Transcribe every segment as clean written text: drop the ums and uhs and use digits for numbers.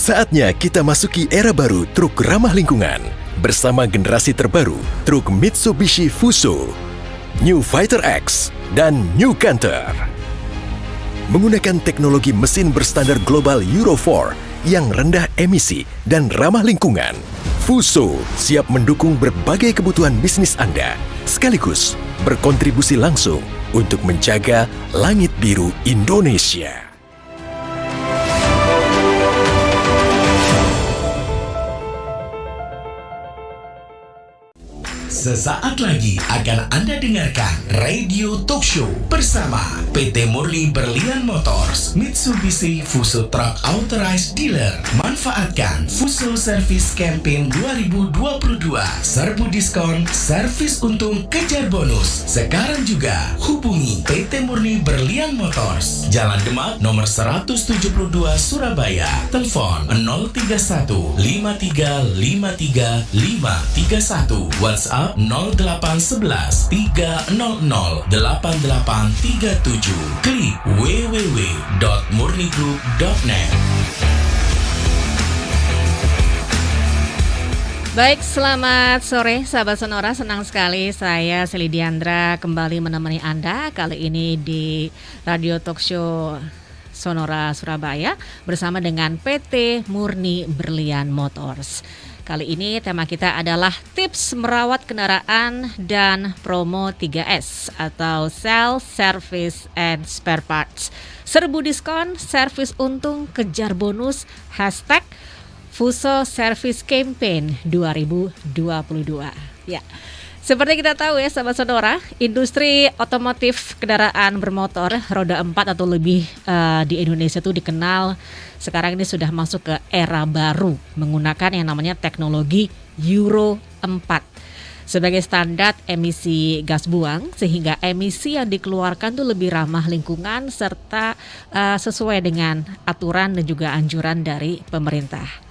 Saatnya kita masuki era baru truk ramah lingkungan bersama generasi terbaru truk Mitsubishi Fuso, New Fighter X, dan New Canter. Menggunakan teknologi mesin berstandar global Euro 4 yang rendah emisi dan ramah lingkungan, Fuso siap mendukung berbagai kebutuhan bisnis Anda, sekaligus berkontribusi langsung untuk menjaga langit biru Indonesia. Sesaat lagi akan Anda dengarkan Radio Talk Show bersama PT Murni Berlian Motors, Mitsubishi Fuso Truck Authorized Dealer. Manfaatkan Fuso Service Campaign 2022. Serbu diskon, servis untung, kejar bonus. Sekarang juga hubungi PT Murni Berlian Motors, Jalan Demak nomor 172 Surabaya. Telepon 031 5353 531. WhatsApp 0811 300 8837. Klik www.murnigroup.net. Baik, selamat sore sahabat Sonora. Senang sekali saya Seli Diandra kembali menemani Anda kali ini di Radio Talk Show Sonora Surabaya bersama dengan PT Murni Berlian Motors. Kali ini tema kita adalah tips merawat kendaraan dan promo 3S atau Sell, Service, and Spare Parts. Serbu diskon, servis untung, kejar bonus, hashtag Fuso Service Campaign 2022. Ya, seperti kita tahu ya sahabat Sonora, industri otomotif kendaraan bermotor roda 4 atau lebih di Indonesia itu dikenal sekarang ini sudah masuk ke era baru menggunakan yang namanya teknologi Euro 4 sebagai standar emisi gas buang, sehingga emisi yang dikeluarkan tuh lebih ramah lingkungan serta sesuai dengan aturan dan juga anjuran dari pemerintah.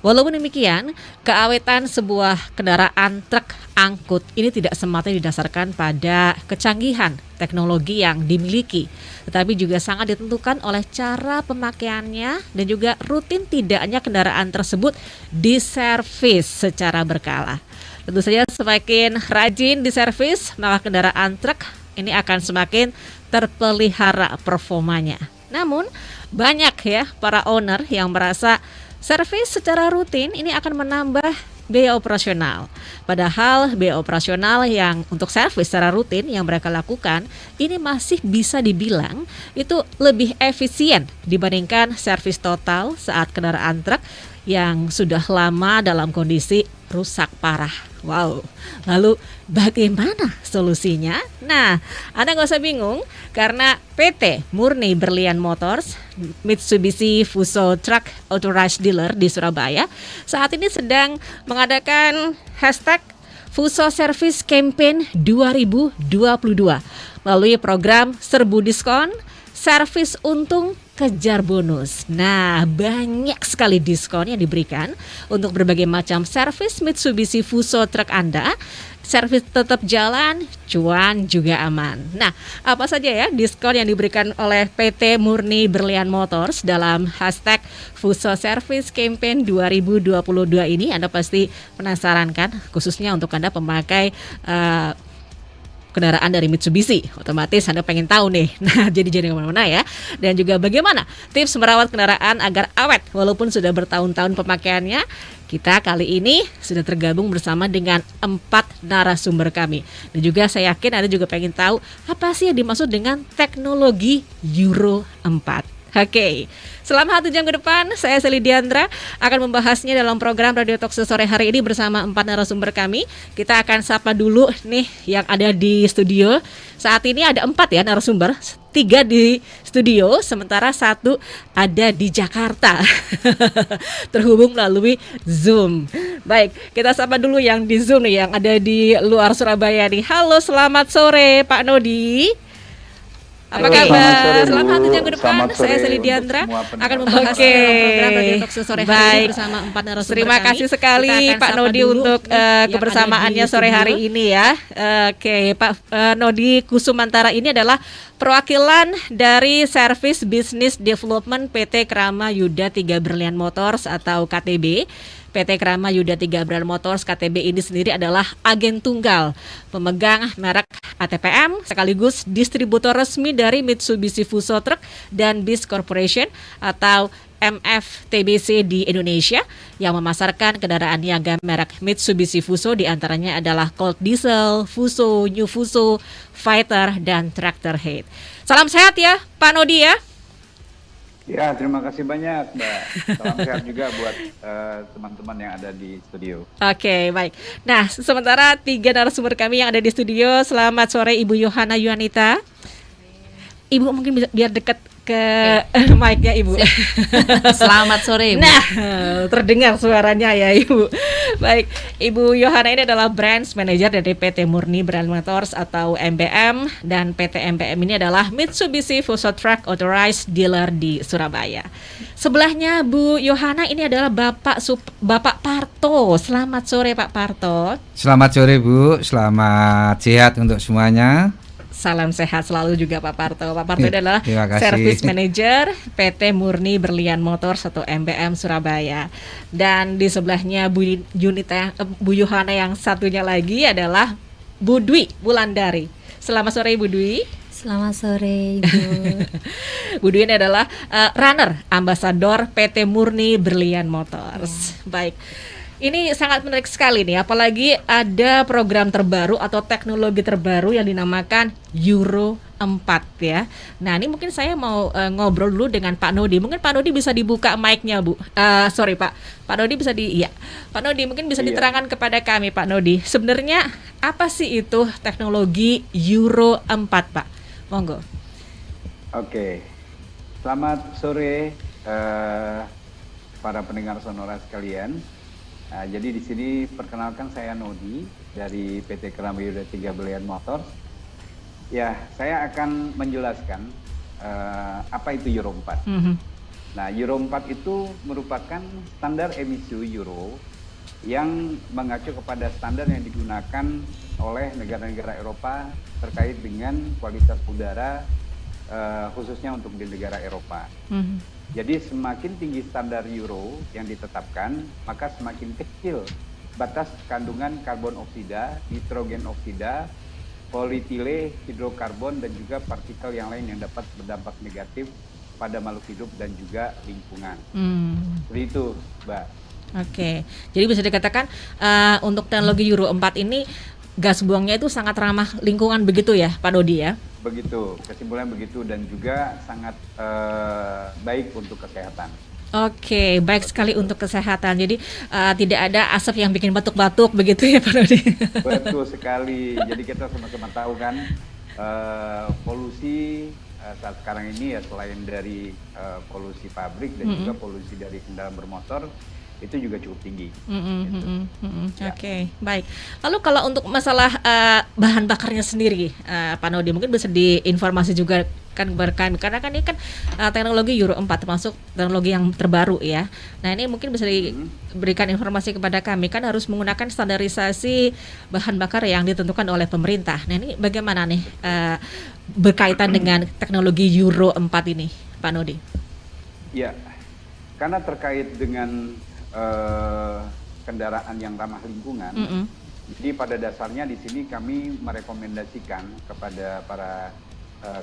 Walaupun demikian, keawetan sebuah kendaraan truk angkut ini tidak semata didasarkan pada kecanggihan teknologi yang dimiliki, tetapi juga sangat ditentukan oleh cara pemakaiannya dan juga rutin tidaknya kendaraan tersebut diservis secara berkala. Tentu saja semakin rajin diservis, maka kendaraan truk ini akan semakin terpelihara performanya. Namun, banyak ya para owner yang merasa servis secara rutin ini akan menambah biaya operasional. Padahal biaya operasional yang untuk servis secara rutin yang mereka lakukan ini masih bisa dibilang itu lebih efisien dibandingkan servis total saat kendaraan truk yang sudah lama dalam kondisi rusak parah. Wow, lalu bagaimana solusinya? Nah, Anda nggak usah bingung karena PT Murni Berlian Motors, Mitsubishi Fuso Truck Authorized Dealer di Surabaya saat ini sedang mengadakan hashtag Fuso Service Campaign 2022 melalui program serbu diskon, servis untung, kejar bonus. Nah, banyak sekali diskon yang diberikan untuk berbagai macam servis Mitsubishi Fuso truk Anda. Servis tetap jalan, cuan juga aman. Nah, apa saja ya diskon yang diberikan oleh PT Murni Berlian Motors dalam hashtag Fuso Service Campaign 2022 ini? Anda pasti penasaran kan, khususnya untuk Anda pemakai kendaraan dari Mitsubishi, otomatis Anda pengen tahu nih. Nah, jadi kemana-mana ya. Dan juga bagaimana tips merawat kendaraan agar awet walaupun sudah bertahun-tahun pemakaiannya. Kita kali ini sudah tergabung bersama dengan 4 narasumber kami. Dan juga saya yakin Anda juga pengen tahu apa sih yang dimaksud dengan teknologi Euro 4. Oke, selama 1 jam ke depan saya Seli Diandra akan membahasnya dalam program Radio Talk sore hari ini bersama 4 narasumber kami. Kita akan sapa dulu nih yang ada di studio. Saat ini ada 4 ya narasumber, 3 di studio, sementara 1 ada di Jakarta. Terhubung melalui Zoom. Baik, kita sapa dulu yang di Zoom nih, yang ada di luar Surabaya nih. Halo, selamat sore Pak Nodi. Apa Halo, kabar? selamat sore, Bu. Selamat satu jam ke depan. Selamat Saya sore Seli untuk Diandra semua pendengar. akan membahas Oke. program Radio Talk Show sore hari ini Baik. bersama 4 narasumber Terima kami. kasih sekali Kita akan Pak sapa Nodi dulu untuk nih yang ada kebersamaannya di sore studio. hari ini ya. Oke, Pak Nodi Kusumantara ini adalah perwakilan dari Service Business Development PT Krama Yuda 3 Berlian Motors atau KTB. PT Krama Yuda 3 Berlian Motors KTB ini sendiri adalah agen tunggal pemegang merek ATPM sekaligus distributor resmi dari Mitsubishi Fuso Truck dan Bus Corporation atau MFTBC di Indonesia yang memasarkan kendaraan niaga merek Mitsubishi Fuso diantaranya adalah Colt Diesel, Fuso, New Fuso, Fighter, dan Tractor Head. Salam sehat ya Pak Nodi ya. Ya, terima kasih banyak, Mbak. Salam sehat juga buat teman-teman yang ada di studio. Oke, baik. Nah, sementara 3 narasumber kami yang ada di studio. Selamat sore Ibu Yohana Yuanita. Ibu mungkin bisa biar dekat ke mic-nya Ibu. Selamat sore, Ibu. Nah, terdengar suaranya ya Ibu. Baik, Ibu Yohana ini adalah Branch Manager dari PT Murni Brand Motors atau MBM, dan PT MBM ini adalah Mitsubishi Fuso Truck Authorized Dealer di Surabaya. Sebelahnya Bu Yohana ini adalah Bapak Parto. Selamat sore Pak Parto. Selamat sore Bu, selamat sehat untuk semuanya. Salam sehat selalu juga Pak Parto. Pak Parto adalah Terima kasih. Service Manager PT Murni Berlian Motors atau MBM Surabaya. Dan di sebelahnya Bu Yohana yang satunya lagi adalah Bu Dwi Wulandari. Selamat sore Ibu Dwi. Selamat sore Ibu. Bu Dwi ini adalah runner ambasador PT Murni Berlian Motors. Baik. Ini sangat menarik sekali nih, apalagi ada program terbaru atau teknologi terbaru yang dinamakan Euro 4 ya. Nah, ini mungkin saya mau ngobrol dulu dengan Pak Nodi. Mungkin Pak Nodi bisa dibuka mic-nya, Bu. Sorry Pak. Pak Nodi bisa Pak Nodi mungkin bisa diterangkan kepada kami Pak Nodi. Sebenarnya apa sih itu teknologi Euro 4, Pak? Monggo. Oke. Selamat sore para pendengar Sonora sekalian. Jadi di sini perkenalkan saya Nodi dari PT Krama Yuda 3 Berlian Motors. Ya, saya akan menjelaskan apa itu Euro 4. Nah, Euro 4 itu merupakan standar emisi Euro yang mengacu kepada standar yang digunakan oleh negara-negara Eropa terkait dengan kualitas udara khususnya untuk di negara Eropa. Jadi semakin tinggi standar Euro yang ditetapkan, maka semakin kecil batas kandungan karbon oksida, nitrogen oksida, politile, hidrokarbon, dan juga partikel yang lain yang dapat berdampak negatif pada makhluk hidup dan juga lingkungan. Seperti itu, Mbak. Oke, jadi bisa dikatakan untuk teknologi Euro 4 ini gas buangnya itu sangat ramah lingkungan begitu ya Pak Nodi ya? Begitu, kesimpulan begitu, dan juga sangat baik untuk kesehatan. Oke, baik sekali untuk kesehatan. Jadi tidak ada asap yang bikin batuk-batuk begitu ya Pak Nodi? Betul sekali. Jadi kita sama-sama tahu kan polusi saat sekarang ini ya, selain dari polusi pabrik dan juga polusi dari kendaraan bermotor, itu juga cukup tinggi. Oke, baik. Lalu kalau untuk masalah bahan bakarnya sendiri, Pak Nodi mungkin bisa diinformasi juga kan berkami, karena kan ini kan teknologi Euro 4 termasuk teknologi yang terbaru ya. Nah, ini mungkin bisa diberikan informasi kepada kami, kan harus menggunakan standarisasi bahan bakar yang ditentukan oleh pemerintah. Nah, ini bagaimana nih berkaitan dengan teknologi Euro 4 ini, Pak Nodi? Ya, karena terkait dengan kendaraan yang ramah lingkungan. Jadi pada dasarnya di sini kami merekomendasikan kepada para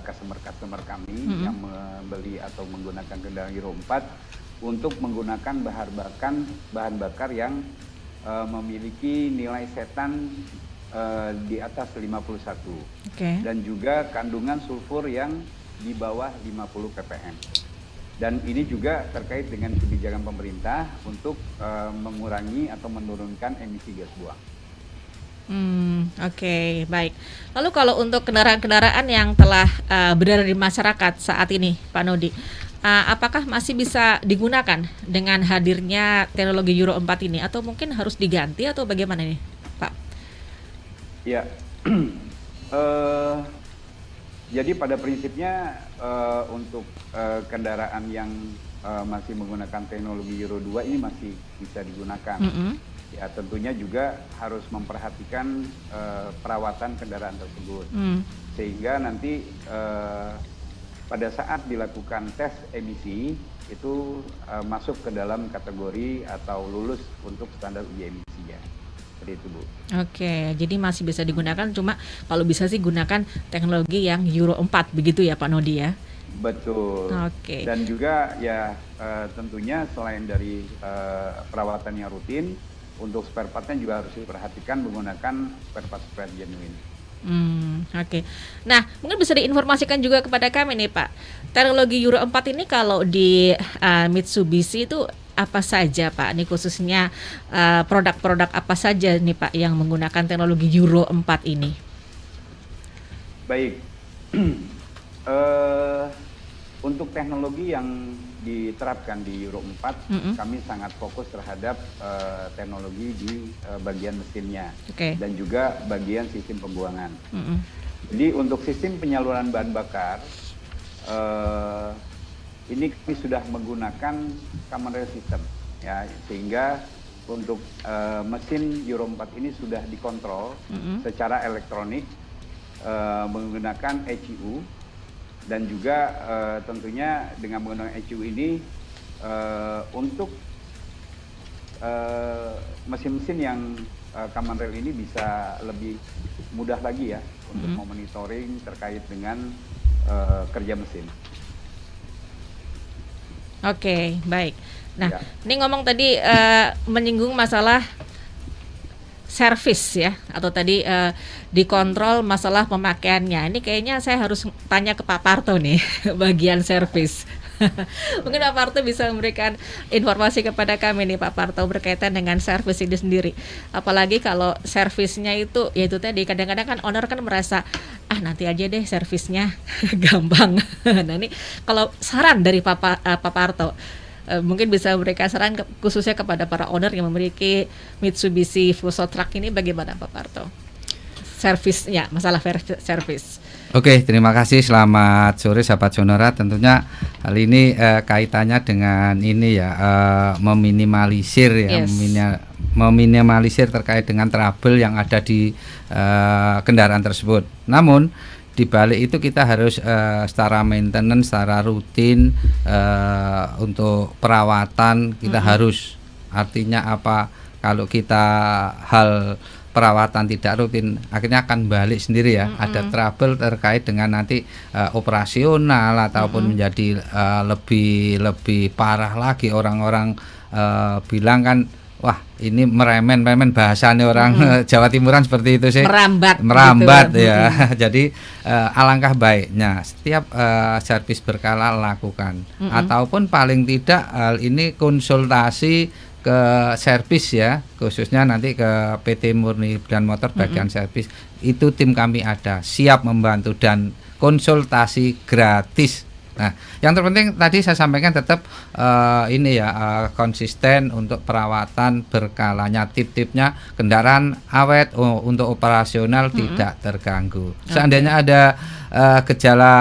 customer kami yang membeli atau menggunakan kendaraan Euro 4 untuk menggunakan bahan bakar yang memiliki nilai setan di atas 51 dan juga kandungan sulfur yang di bawah 50 ppm. Dan ini juga terkait dengan kebijakan pemerintah untuk mengurangi atau menurunkan emisi gas buang. Oke, baik. Lalu kalau untuk kendaraan-kendaraan yang telah berada di masyarakat saat ini, Pak Nodi, apakah masih bisa digunakan dengan hadirnya teknologi Euro 4 ini, atau mungkin harus diganti atau bagaimana nih, Pak? Ya, Jadi pada prinsipnya untuk kendaraan yang masih menggunakan teknologi Euro 2 ini masih bisa digunakan. Ya tentunya juga harus memperhatikan perawatan kendaraan tersebut. Sehingga nanti pada saat dilakukan tes emisi itu masuk ke dalam kategori atau lulus untuk standar uji emisinya. Seperti itu, Bu. Oke, jadi masih bisa digunakan, cuma kalau bisa sih gunakan teknologi yang Euro 4 begitu ya Pak Nodi ya? Betul. Oke. Dan juga ya tentunya selain dari perawatan yang rutin, untuk spare partnya juga harus diperhatikan menggunakan spare part genuine. Oke. Nah, mungkin bisa diinformasikan juga kepada kami nih Pak, teknologi Euro 4 ini kalau di Mitsubishi itu apa saja Pak? Ini khususnya produk-produk apa saja nih Pak yang menggunakan teknologi Euro 4 ini? Baik. Untuk teknologi yang diterapkan di Euro 4, kami sangat fokus terhadap teknologi di bagian mesinnya dan juga bagian sistem pembuangan. Jadi untuk sistem penyaluran bahan bakar, ini kami sudah menggunakan common rail system, ya, sehingga untuk mesin Euro 4 ini sudah dikontrol secara elektronik menggunakan ECU. Dan juga tentunya dengan menggunakan ECU ini untuk mesin-mesin yang common rail ini bisa lebih mudah lagi ya untuk memonitoring terkait dengan kerja mesin. Oke, baik. Nah, Ya. ini ngomong tadi menyinggung masalah servis ya, atau tadi dikontrol masalah pemakaiannya. Ini kayaknya saya harus tanya ke Pak Parto nih, bagian servis. Mungkin Pak Parto bisa memberikan informasi kepada kami nih Pak Parto berkaitan dengan servis ini sendiri. Apalagi kalau servisnya itu, ya itu tadi kadang-kadang kan owner kan merasa nanti aja deh servisnya gampang. Nah ini kalau saran dari Pak Parto, mungkin bisa memberikan saran khususnya kepada para owner yang memiliki Mitsubishi Fuso Truck ini, bagaimana Pak Parto? Servisnya, masalah servis. Oke, terima kasih. Selamat sore sahabat Sonora. Tentunya hal ini kaitannya dengan ini ya, meminimalisir ya, meminimalisir terkait dengan trouble yang ada di kendaraan tersebut. Namun di balik itu kita harus secara maintenance, secara rutin untuk perawatan kita harus. Artinya apa? Kalau kita hal perawatan tidak rutin, akhirnya akan balik sendiri ya. Ada trouble terkait dengan nanti operasional ataupun menjadi lebih parah lagi. Orang-orang bilang kan, wah ini meremen bahasanya orang Jawa Timuran seperti itu sih, merambat gitu. Ya. Jadi alangkah baiknya setiap servis berkala lakukan, ataupun paling tidak hal ini konsultasi ke servis ya, khususnya nanti ke PT Murni Brilian Motor bagian servis. Itu tim kami ada siap membantu dan konsultasi gratis. Nah, yang terpenting tadi saya sampaikan tetap ini ya, konsisten untuk perawatan berkalanya, tip-tipnya kendaraan awet untuk operasional tidak terganggu. Seandainya ada gejala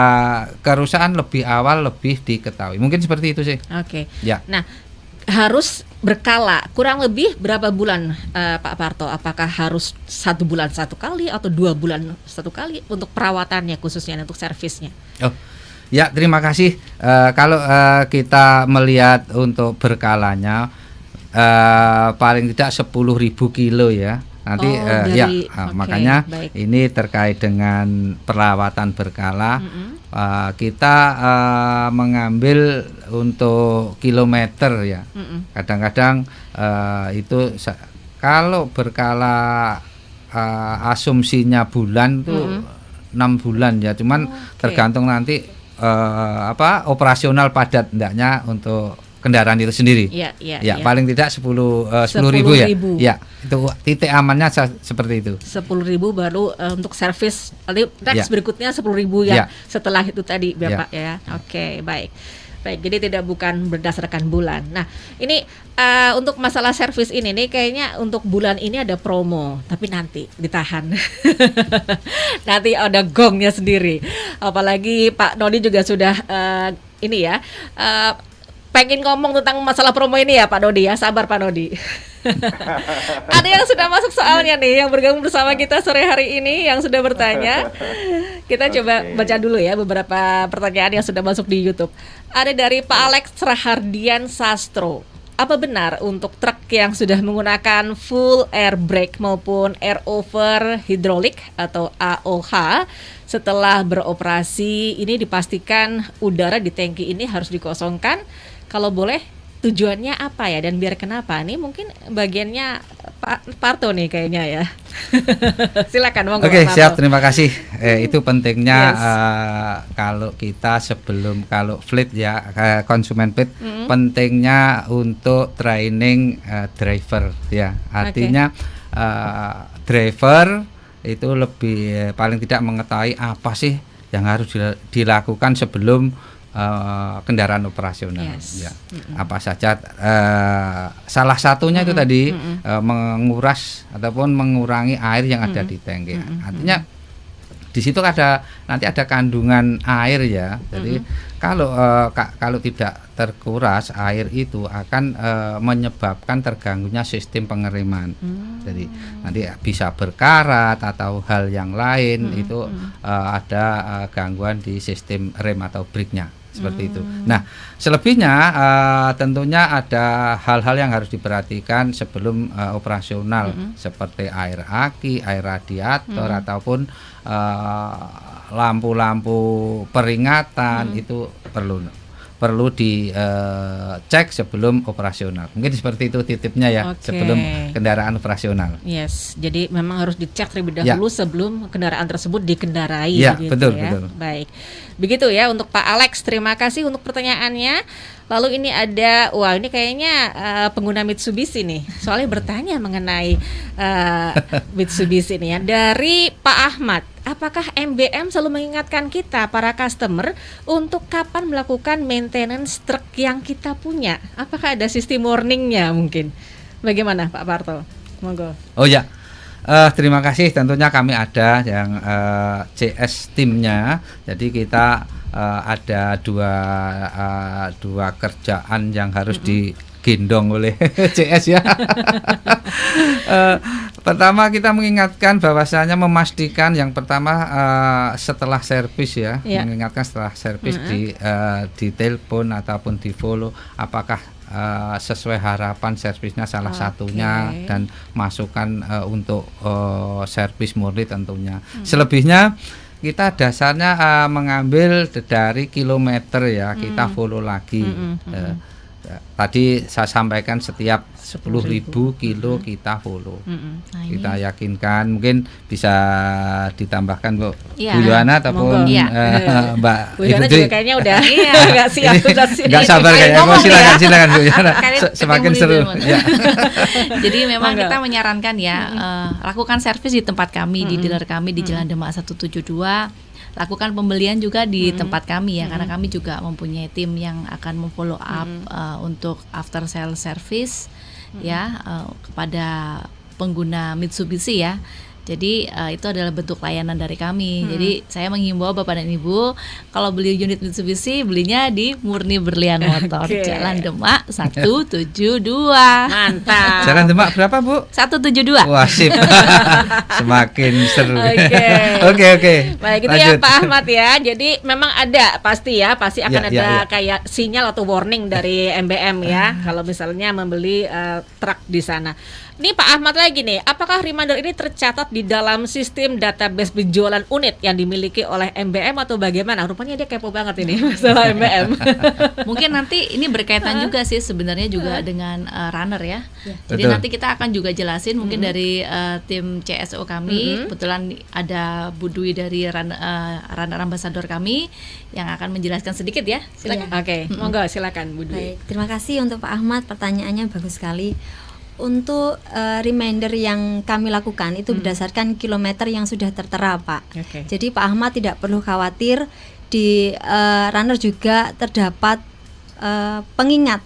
kerusakan lebih awal lebih diketahui. Mungkin seperti itu sih. Oke. Ya. Nah, harus berkala kurang lebih berapa bulan Pak Parto? Apakah harus 1 bulan 1 kali atau 2 bulan 1 kali untuk perawatannya, khususnya untuk servisnya? Oh ya, terima kasih. Kalau kita melihat untuk berkalanya paling tidak 10.000 kilo ya. Nanti makanya baik. Ini terkait dengan perawatan berkala. Kita mengambil untuk kilometer ya. Kadang-kadang itu kalau berkala asumsinya bulan tuh 6 bulan ya. Cuman tergantung nanti operasional padat endaknya untuk kendaraan itu sendiri. Ya, paling tidak 10.000 ya. Ya, itu titik amannya seperti itu. 10.000 baru untuk servis. Nanti next berikutnya 10.000 ya. Setelah itu tadi Bapak ya. Oke, baik. Baik, jadi bukan berdasarkan bulan. Nah, ini untuk masalah servis ini nih kayaknya untuk bulan ini ada promo, tapi nanti ditahan. Nanti ada gongnya sendiri. Apalagi Pak Nodi juga sudah pengen ngomong tentang masalah promo ini ya Pak Nodi ya. Sabar Pak Nodi. Ada yang sudah masuk soalnya nih, yang bergabung bersama kita sore hari ini, yang sudah bertanya. Kita coba baca dulu ya beberapa pertanyaan yang sudah masuk di YouTube. Ada dari Pak Alex Rahardian Sastro. Apa benar untuk truk yang sudah menggunakan full air brake maupun air over hydraulic atau AOH setelah beroperasi ini dipastikan udara di tangki ini harus dikosongkan? Kalau boleh tujuannya apa ya dan biar kenapa? Ini mungkin bagiannya Pak Parto nih kayaknya ya. Silakan monggo. Oke, siap, terima kasih. Itu pentingnya kalau kita kalau fleet ya, konsumen fleet, pentingnya untuk training driver ya. Artinya driver itu lebih paling tidak mengetahui apa sih yang harus dilakukan sebelum kendaraan operasional ya. Apa saja salah satunya itu tadi menguras ataupun mengurangi air yang ada di tangki. Artinya di situ nanti ada kandungan air ya. Jadi kalau tidak terkuras air itu akan menyebabkan terganggunya sistem pengereman. Jadi nanti bisa berkarat atau hal yang lain itu ada gangguan di sistem rem atau brake-nya. Seperti itu. Nah, selebihnya tentunya ada hal-hal yang harus diperhatikan sebelum operasional seperti air aki, air radiator ataupun lampu-lampu peringatan itu perlu dicek sebelum operasional. Mungkin seperti itu titipnya ya, sebelum kendaraan operasional. Yes, jadi memang harus dicek terlebih dahulu sebelum kendaraan tersebut dikendarai. Ya, gitu betul, ya. betul. Baik, begitu ya untuk Pak Alex. Terima kasih untuk pertanyaannya. Lalu ini ada, ini kayaknya pengguna Mitsubishi nih, soalnya bertanya mengenai Mitsubishi nih ya. Dari Pak Ahmad, apakah MBM selalu mengingatkan kita para customer untuk kapan melakukan maintenance truk yang kita punya? Apakah ada sistem warningnya mungkin? Bagaimana Pak Parto? Monggo. Oh ya, terima kasih. Tentunya kami ada yang CS timnya. Jadi kita ada dua kerjaan yang harus digendong oleh CS ya. Pertama kita mengingatkan bahwasanya memastikan yang pertama setelah servis ya, mengingatkan setelah servis di telepon ataupun di follow apakah sesuai harapan servisnya salah satunya dan masukan untuk servis murni tentunya. Selebihnya kita dasarnya mengambil dari kilometer ya, kita follow lagi. Tadi saya sampaikan setiap 10.000 kilo kita follow. Kita yakinkan, mungkin bisa ditambahkan Bu Yohana ataupun Mbak Bu Yohana juga kayaknya udah nggak siap, nggak sabar kayaknya. Silakan Bu Yohana. Semakin seru. Jadi memang kita menyarankan ya, lakukan servis di tempat kami, di dealer kami di Jalan Demak 172. Lakukan pembelian juga di tempat kami ya, karena kami juga mempunyai tim yang akan memfollow up untuk after sale service ya kepada pengguna Mitsubishi ya. Jadi itu adalah bentuk layanan dari kami. Jadi saya menghimbau Bapak dan Ibu, kalau beli unit Mitsubishi belinya di Murni Berlian Motor, Jalan Demak 172. Mantap. Jalan Demak berapa Bu? 172. Wah sip. Semakin seru. Oke. Baik, itu ya Pak Ahmad ya. Jadi memang ada pasti akan ada kayak sinyal atau warning dari MBM ya kalau misalnya membeli truk di sana. Ini Pak Ahmad lagi nih, apakah reminder ini tercatat di dalam sistem database penjualan unit yang dimiliki oleh MBM atau bagaimana? Rupanya dia kepo banget ini masalah MBM. Mungkin nanti ini berkaitan juga sih sebenarnya juga dengan runner ya. Jadi nanti kita akan juga jelasin mungkin dari tim CSO kami. Kebetulan ada Bu Dwi dari runner ambassador kami yang akan menjelaskan sedikit ya. Silakan. Oke, monggo silakan Bu Dwi. Baik, terima kasih untuk Pak Ahmad, pertanyaannya bagus sekali. Untuk reminder yang kami lakukan itu berdasarkan kilometer yang sudah tertera Pak. Jadi Pak Ahmad tidak perlu khawatir, di runner juga terdapat pengingat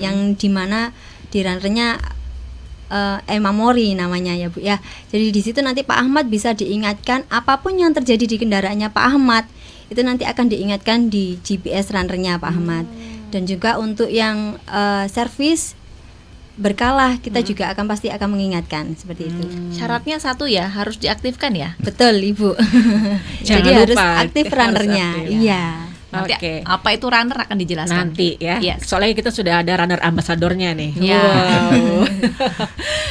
yang dimana di runnernya memori namanya ya Bu ya. Jadi di situ nanti Pak Ahmad bisa diingatkan apapun yang terjadi di kendaraannya Pak Ahmad itu nanti akan diingatkan di GPS runnernya Pak Ahmad. Dan juga untuk yang servis berkala kita juga pasti akan mengingatkan seperti itu. Syaratnya satu ya, harus diaktifkan ya. Betul Ibu. Jadi harus aktif runnernya. Iya. Nanti apa itu runner akan dijelaskan nanti ya. Yes. Soalnya kita sudah ada runner ambasadornya nih. Ya. Wow.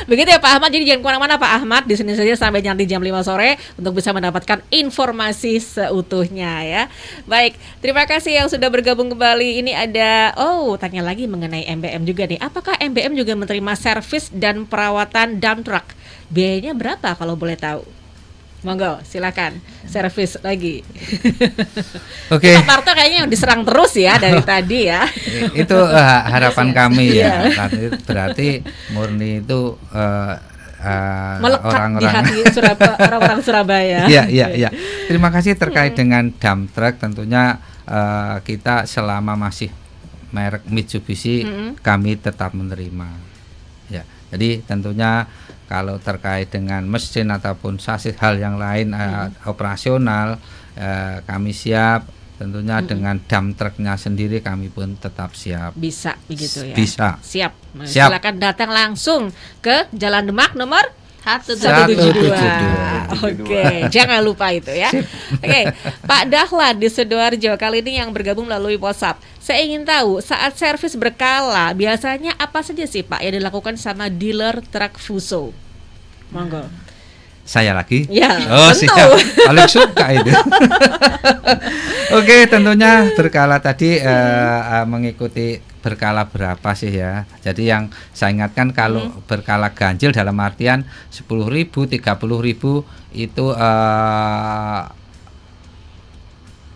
Begitu ya Pak Ahmad. Jadi jangan kemana-mana Pak Ahmad, di sini saja sampai nanti jam 5 sore untuk bisa mendapatkan informasi seutuhnya ya. Baik, terima kasih yang sudah bergabung kembali. Ini ada tanya lagi mengenai MBM juga nih. Apakah MBM juga menerima servis dan perawatan dump truck? Biayanya berapa kalau boleh tahu? Monggo, silakan servis lagi. Oke. Pak Parto kayaknya diserang terus ya dari tadi ya. Itu harapan kami ya. Berarti murni itu melekat orang-orang di hati orang-orang Surabaya. Iya. Terima kasih terkait dengan dump truck. Tentunya kita selama masih merek Mitsubishi kami tetap menerima. Ya, jadi tentunya kalau terkait dengan mesin ataupun sasis hal yang lain operasional kami siap. Tentunya dengan dump trucknya sendiri kami pun tetap siap. Bisa begitu ya. Bisa. Siap. Silakan datang langsung ke Jalan Demak nomor 172. Oke, jangan lupa itu ya. Oke, Pak Dahlan di Sidoarjo kali ini yang bergabung melalui WhatsApp. Saya ingin tahu saat servis berkala biasanya apa saja sih Pak yang dilakukan sama dealer truk Fuso? Monggo. Saya lagi? Ya, tentu. Siap. Paling suka itu. Oke, tentunya berkala tadi mengikuti berkala berapa sih ya. Jadi yang saya ingatkan kalau berkala ganjil dalam artian 10.000, 30.000 itu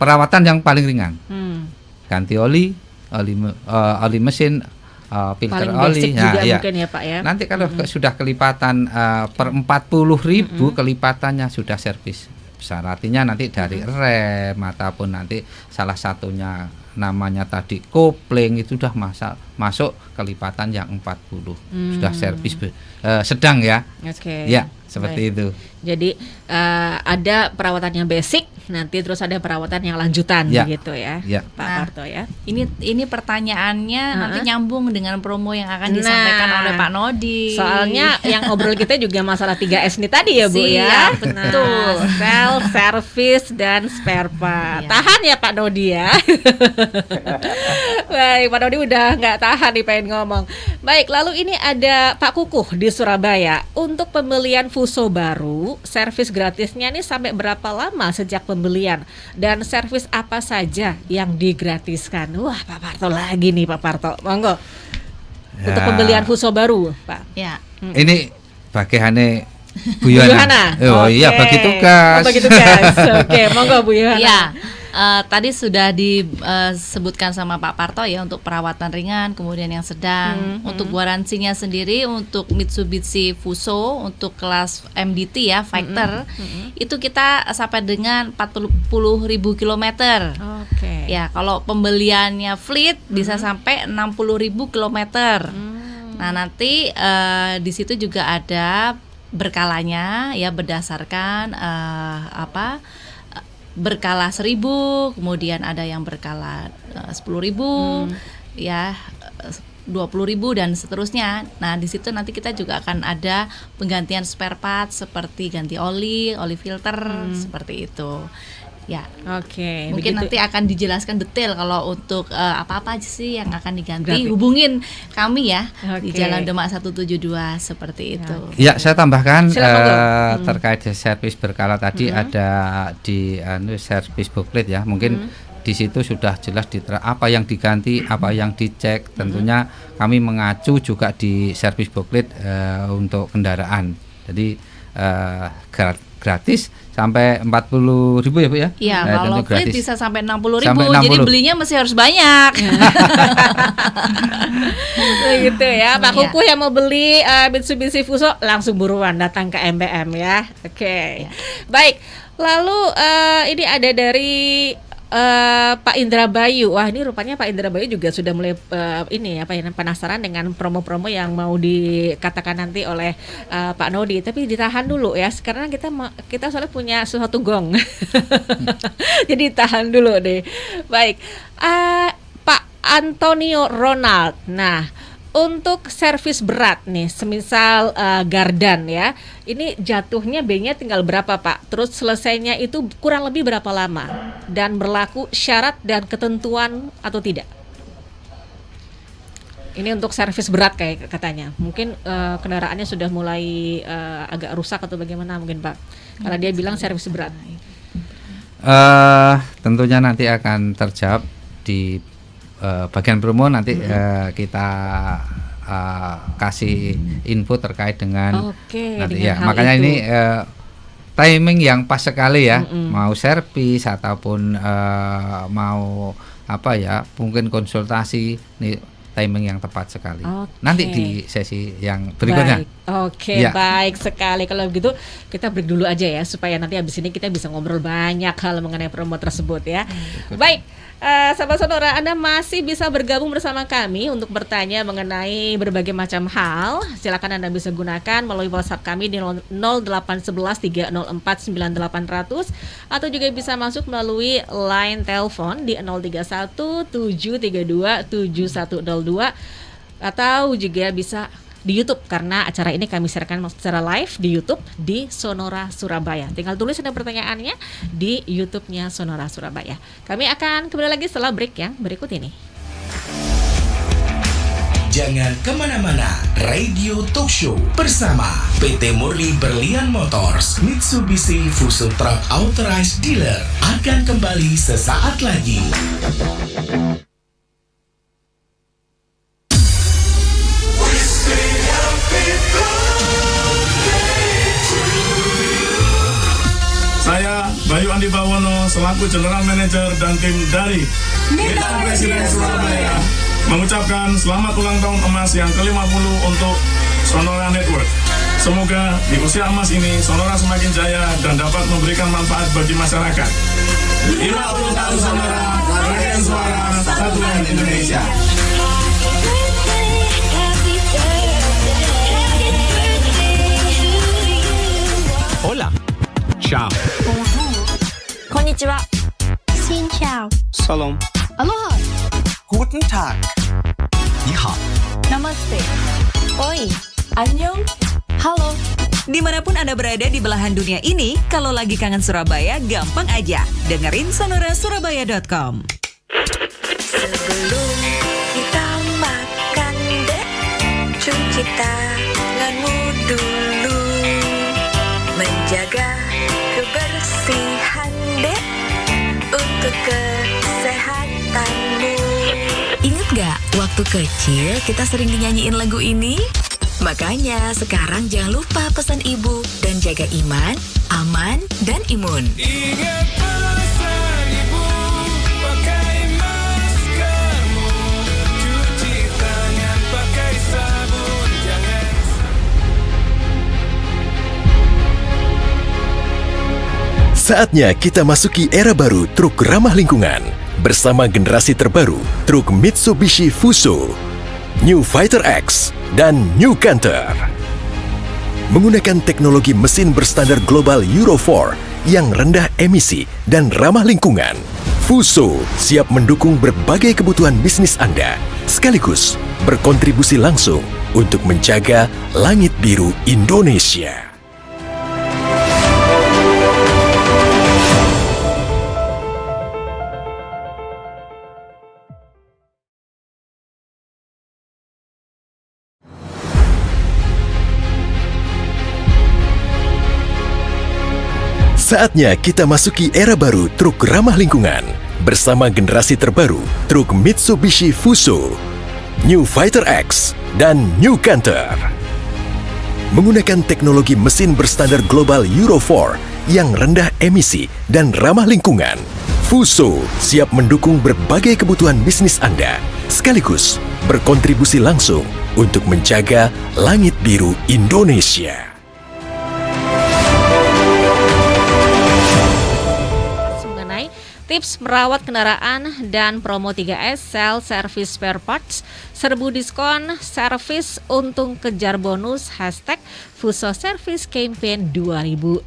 perawatan yang paling ringan. Ganti oli mesin, filter paling oli juga mungkin ya Pak ya. Nanti kalau sudah kelipatan per 40.000 kelipatannya sudah servis besar. Artinya nanti dari rem ataupun nanti salah satunya namanya tadi kopling itu sudah masuk kelipatan yang 40 sudah servis sedang ya. Oke. Ya, seperti itu. Jadi ada perawatan yang basic, nanti terus ada perawatan yang lanjutan begitu ya, Pak Parto ya. Ini pertanyaannya nanti nyambung dengan promo yang akan disampaikan oleh Pak Nodi. Soalnya yang ngobrol kita juga masalah 3S nih tadi ya Bu ya. Betul. Self service dan spare part. Tahan ya Pak Nodi ya. Baik, Pak Nodi udah nggak tahan nih pengen ngomong. Baik, lalu ini ada Pak Kukuh di Surabaya. Untuk pembelian Fuso baru, servis gratisnya nih sampai berapa lama sejak pembelian? Dan servis apa saja yang digratiskan? Wah, Pak Parto lagi nih Pak Parto. Monggo. Untuk pembelian Fuso baru, Pak. Ya. Ini bagiannya Bu Yohana. Iya, bagi tugas. Bagi tugas. Oke, monggo Bu Yohana. Ya. Tadi sudah disebutkan sama Pak Parto ya untuk perawatan ringan, kemudian yang sedang. Untuk garansinya sendiri untuk Mitsubishi Fuso untuk kelas MDT ya, Fighter, itu kita sampai dengan 40.000 kilometer. Oke. Ya, kalau pembeliannya fleet bisa sampai 60.000 kilometer. Nah, nanti di situ juga ada berkalanya ya berdasarkan berkala 1.000, kemudian ada yang berkala 10.000, ya 20.000 dan seterusnya. Nah, di situ nanti kita juga akan ada penggantian spare part seperti ganti oli filter seperti itu. Ya, oke. Mungkin nanti akan dijelaskan detail kalau untuk apa-apa aja sih yang akan diganti. Hubungin kami ya di Jalan Demak 172 seperti itu. Ya, saya tambahkan terkait servis berkala tadi ada di servis booklet ya. Mungkin di situ sudah jelas apa yang diganti, apa yang dicek. Tentunya kami mengacu juga di servis booklet untuk kendaraan. Jadi gratis sampai 40.000 ya Bu ya? Iya, kalau fleet bisa sampai 60.000, jadi belinya masih harus banyak. Gitu ya, Pak Kukuh yang mau beli Mitsubishi Fuso langsung buruan datang ke MBM ya. Oke. Baik, lalu ini ada dari Pak Indra Bayu. Wah, ini rupanya Pak Indra Bayu juga sudah mulai penasaran dengan promo-promo yang mau dikatakan nanti oleh Pak Nodi. Tapi ditahan dulu ya, karena kita soalnya punya sesuatu gong. Jadi tahan dulu deh. Baik, Pak Antonio Ronald. Nah, untuk servis berat nih, semisal Gardan ya, ini jatuhnya B-nya tinggal berapa Pak? Terus selesainya itu kurang lebih berapa lama? Dan berlaku syarat dan ketentuan atau tidak? Ini untuk servis berat kayak katanya. Mungkin kendaraannya sudah mulai agak rusak atau bagaimana mungkin Pak? Karena dia bilang servis berat. Tentunya nanti akan terjawab di bagian promo nanti kita kasih info terkait dengan nanti ya. Makanya itu. Ini timing yang pas sekali ya. Mau servis ataupun mau mungkin konsultasi, nih timing yang tepat sekali. Nanti di sesi yang berikutnya. Baik sekali. Kalau begitu kita break dulu aja ya, supaya nanti habis ini kita bisa ngobrol banyak hal mengenai promo tersebut ya. Baik. Sahabat Sonora, Anda masih bisa bergabung bersama kami untuk bertanya mengenai berbagai macam hal. Silakan Anda bisa gunakan melalui WhatsApp kami di 0811 304 9800 atau juga bisa masuk melalui line telepon di 031 732 7102 atau juga bisa di YouTube, karena acara ini kami siarkan secara live di YouTube di Sonora Surabaya. Tinggal tulis Anda pertanyaannya di YouTube-nya Sonora Surabaya. Kami akan kembali lagi setelah break yang berikut ini. Jangan kemana-mana, Radio Talk Show bersama PT Murli Berlian Motors, Mitsubishi Fuso Truck Authorized Dealer akan kembali sesaat lagi. Saya Bayu Andi Bawono selaku General Manager dan tim dari Mitra Presiden Surabaya mengucapkan selamat ulang tahun emas yang ke-50 untuk Sonora Network. Semoga di usia emas ini Sonora semakin jaya dan dapat memberikan manfaat bagi masyarakat. 50 tahun Sonora, rangkaian suara Satuan Indonesia. Hola. Ciao. Bonjour. Konnichiwa. Xin chào. Salam. Aloha. Guten Tag. Ni hao. Namaste. Oi. Annyeong. Halo. Dimanapun Anda berada di belahan dunia ini, kalau lagi kangen Surabaya, gampang aja. Dengerin sonorasurabaya.com. Sebelum kita makan dek, cuci tanganmu dulu. Menjaga kebersihan dek, untuk kesehatanmu. Ingat gak, waktu kecil kita sering dinyanyiin lagu ini? Makanya sekarang jangan lupa pesan ibu dan jaga iman, aman, dan imun. Ingat pesan ibu, pakai maskermu, cuci tangan pakai sabun, jangan. Saatnya kita masuki era baru truk ramah lingkungan. Bersama generasi terbaru truk Mitsubishi Fuso, New Fighter X, dan New Canter. Menggunakan teknologi mesin berstandar global Euro 4 yang rendah emisi dan ramah lingkungan, Fuso siap mendukung berbagai kebutuhan bisnis Anda, sekaligus berkontribusi langsung untuk menjaga langit biru Indonesia. Saatnya kita masuki era baru truk ramah lingkungan. Bersama generasi terbaru truk Mitsubishi Fuso, New Fighter X, dan New Canter. Menggunakan teknologi mesin berstandar global Euro 4 yang rendah emisi dan ramah lingkungan, Fuso siap mendukung berbagai kebutuhan bisnis Anda, sekaligus berkontribusi langsung untuk menjaga langit biru Indonesia. tips merawat kendaraan dan promo 3S sell service spare parts, serbu diskon servis untung kejar bonus #Fuso Service Campaign 2022.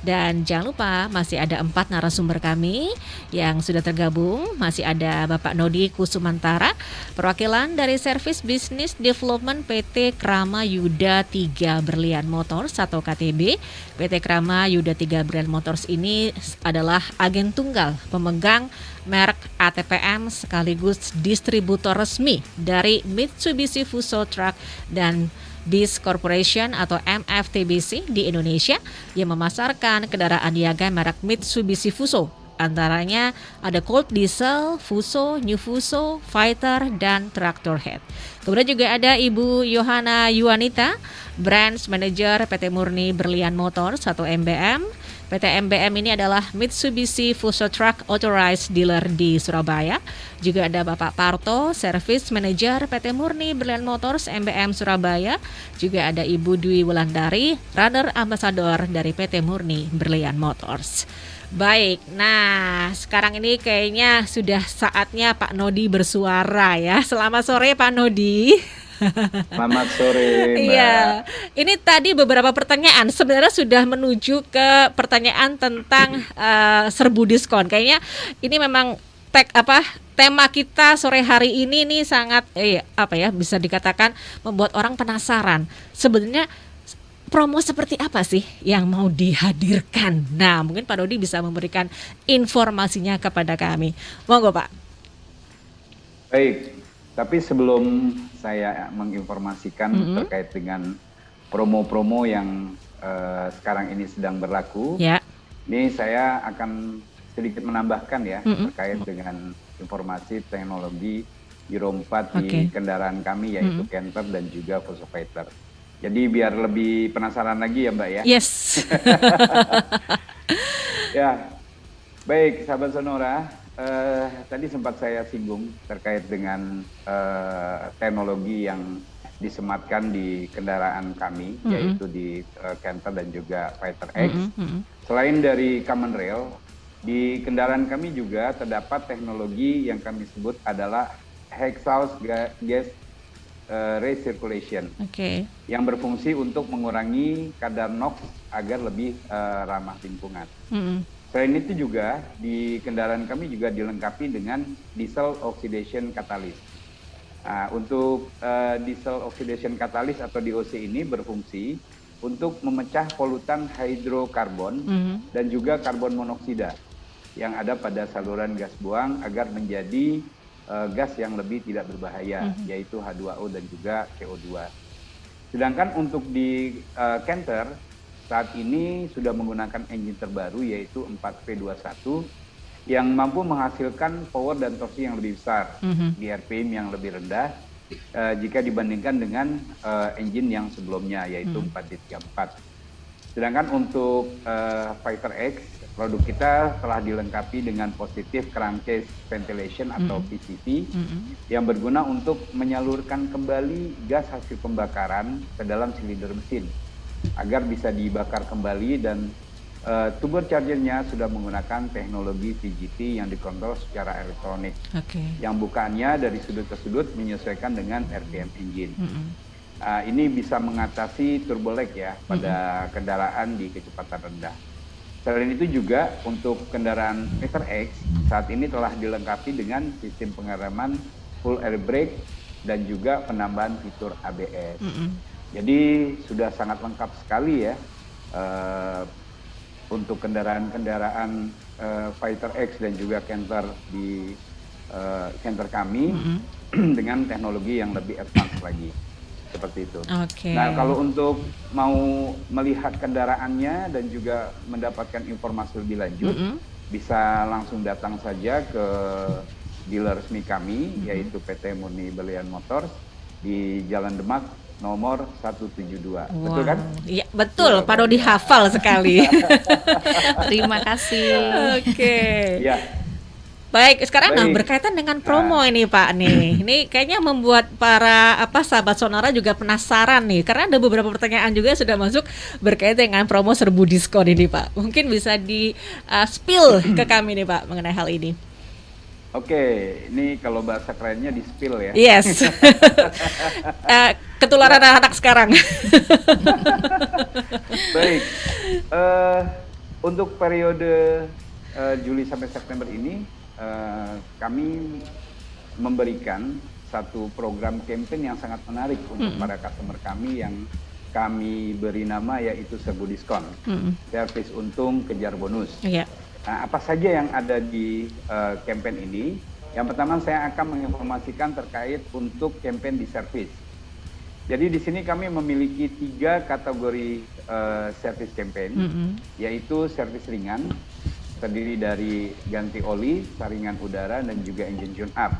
Dan jangan lupa masih ada 4 narasumber kami yang sudah tergabung. Masih ada Bapak Nodi Kusumantara, perwakilan dari Service Business Development PT Krama Yuda 3 Berlian Motors atau KTB. PT Krama Yuda 3 Berlian Motors ini adalah agen tunggal pemegang merek ATPM sekaligus distributor resmi dari Mitsubishi Fuso Truck dan Bis Corporation atau MFTBC di Indonesia yang memasarkan kendaraan niaga merek Mitsubishi Fuso. Antaranya ada Colt Diesel, Fuso, New Fuso, Fighter, dan Tractor Head. Kemudian juga ada Ibu Yohana Yuanita, Branch Manager PT Murni Berlian Motors atau MBM. PT MBM ini adalah Mitsubishi Fuso Truck Authorized Dealer di Surabaya. Juga ada Bapak Parto, Service Manager PT Murni Berlian Motors MBM Surabaya. Juga ada Ibu Dwi Wulandari, Runner Ambassador dari PT Murni Berlian Motors. Baik, nah sekarang ini kayaknya sudah saatnya Pak Nodi bersuara ya. Selamat sore Pak Nodi. Selamat sore, Mbak. Iya, ini tadi beberapa pertanyaan sebenarnya sudah menuju ke pertanyaan tentang serbu diskon. Kayaknya ini memang tema kita sore hari ini nih sangat bisa dikatakan membuat orang penasaran. Sebenarnya promo seperti apa sih yang mau dihadirkan? Nah, mungkin Pak Nodi bisa memberikan informasinya kepada kami. Monggo, Pak. Baik, tapi sebelum saya menginformasikan terkait dengan promo-promo yang sekarang ini sedang berlaku, ini saya akan sedikit menambahkan ya terkait dengan informasi teknologi Euro 4 di kendaraan kami yaitu Canter dan juga Fuso Fighter. Jadi biar lebih penasaran lagi ya Mbak ya. Yes. Ya, baik sahabat Sonora, tadi sempat saya singgung terkait dengan teknologi yang disematkan di kendaraan kami, yaitu di Canter dan juga Fighter X. Selain dari Common Rail, di kendaraan kami juga terdapat teknologi yang kami sebut adalah exhaust gas recirculation, yang berfungsi untuk mengurangi kadar NOx agar lebih ramah lingkungan. Selain itu juga di kendaraan kami juga dilengkapi dengan diesel oxidation catalyst. Untuk diesel oxidation catalyst atau DOC ini berfungsi untuk memecah polutan hidrokarbon dan juga karbon monoksida yang ada pada saluran gas buang agar menjadi gas yang lebih tidak berbahaya, yaitu H2O dan juga CO2. Sedangkan untuk di Canter saat ini sudah menggunakan engine terbaru yaitu 4V21 yang mampu menghasilkan power dan torsi yang lebih besar di RPM yang lebih rendah jika dibandingkan dengan engine yang sebelumnya yaitu 4D34. Sedangkan untuk Fighter X, produk kita telah dilengkapi dengan positive crankcase ventilation atau PCV yang berguna untuk menyalurkan kembali gas hasil pembakaran ke dalam silinder mesin agar bisa dibakar kembali, dan turbochargernya sudah menggunakan teknologi VGT yang dikontrol secara elektronik yang bukaannya dari sudut ke sudut menyesuaikan dengan RPM engine. Ini bisa mengatasi turbo lag ya pada kendaraan di kecepatan rendah. Selain itu juga untuk kendaraan Fighter X saat ini telah dilengkapi dengan sistem pengereman full air brake dan juga penambahan fitur ABS. Jadi sudah sangat lengkap sekali ya untuk kendaraan-kendaraan Fighter X dan juga Canter di Canter kami dengan teknologi yang lebih advance lagi. Seperti itu. Nah, kalau untuk mau melihat kendaraannya dan juga mendapatkan informasi lebih lanjut, bisa langsung datang saja ke dealer resmi kami, yaitu PT Murni Berlian Motors di Jalan Demak nomor 172. Betul kan? Iya, betul. Pak Nodi hafal sekali. Terima kasih. Ya. Baik, sekarang berkaitan dengan promo ini Pak nih. Ini kayaknya membuat para sahabat Sonora juga penasaran nih, karena ada beberapa pertanyaan juga yang sudah masuk berkaitan dengan promo serbu diskon ini Pak. Mungkin bisa di spill ke kami nih Pak mengenai hal ini. Oke, ini kalau bahasa kerennya di spill ya. Yes. Ketularan anak sekarang. Baik, untuk periode Juli sampai September ini kami memberikan satu program campaign yang sangat menarik untuk para customer kami yang kami beri nama yaitu serbu diskon, servis untung kejar bonus. Nah, apa saja yang ada di campaign ini? Yang pertama saya akan menginformasikan terkait untuk campaign di servis. Jadi di sini kami memiliki 3 kategori servis campaign, yaitu servis ringan, terdiri dari ganti oli, saringan udara, dan juga engine tune up.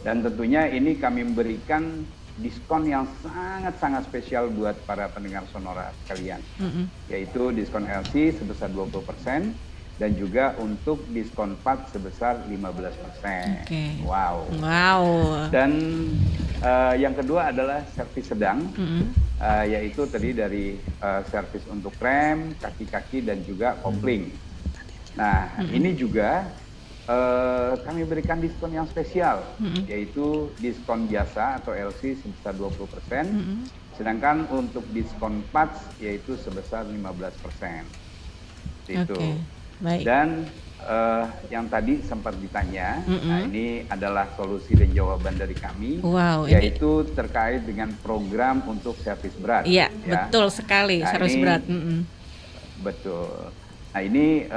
Dan tentunya ini kami memberikan diskon yang sangat-sangat spesial buat para pendengar Sonora sekalian, yaitu diskon LC sebesar 20%, dan juga untuk diskon part sebesar 15%. Wow. Dan yang kedua adalah servis sedang, yaitu terdiri dari servis untuk rem, kaki-kaki, dan juga kopling. Nah, ini juga kami berikan diskon yang spesial, yaitu diskon jasa atau LC sebesar 20%, sedangkan untuk diskon parts yaitu sebesar 15%. Itu. Baik. Dan yang tadi sempat ditanya, nah ini adalah solusi dan jawaban dari kami, yaitu terkait dengan program untuk servis berat. Iya, betul sekali, nah, servis berat. Betul. Nah ini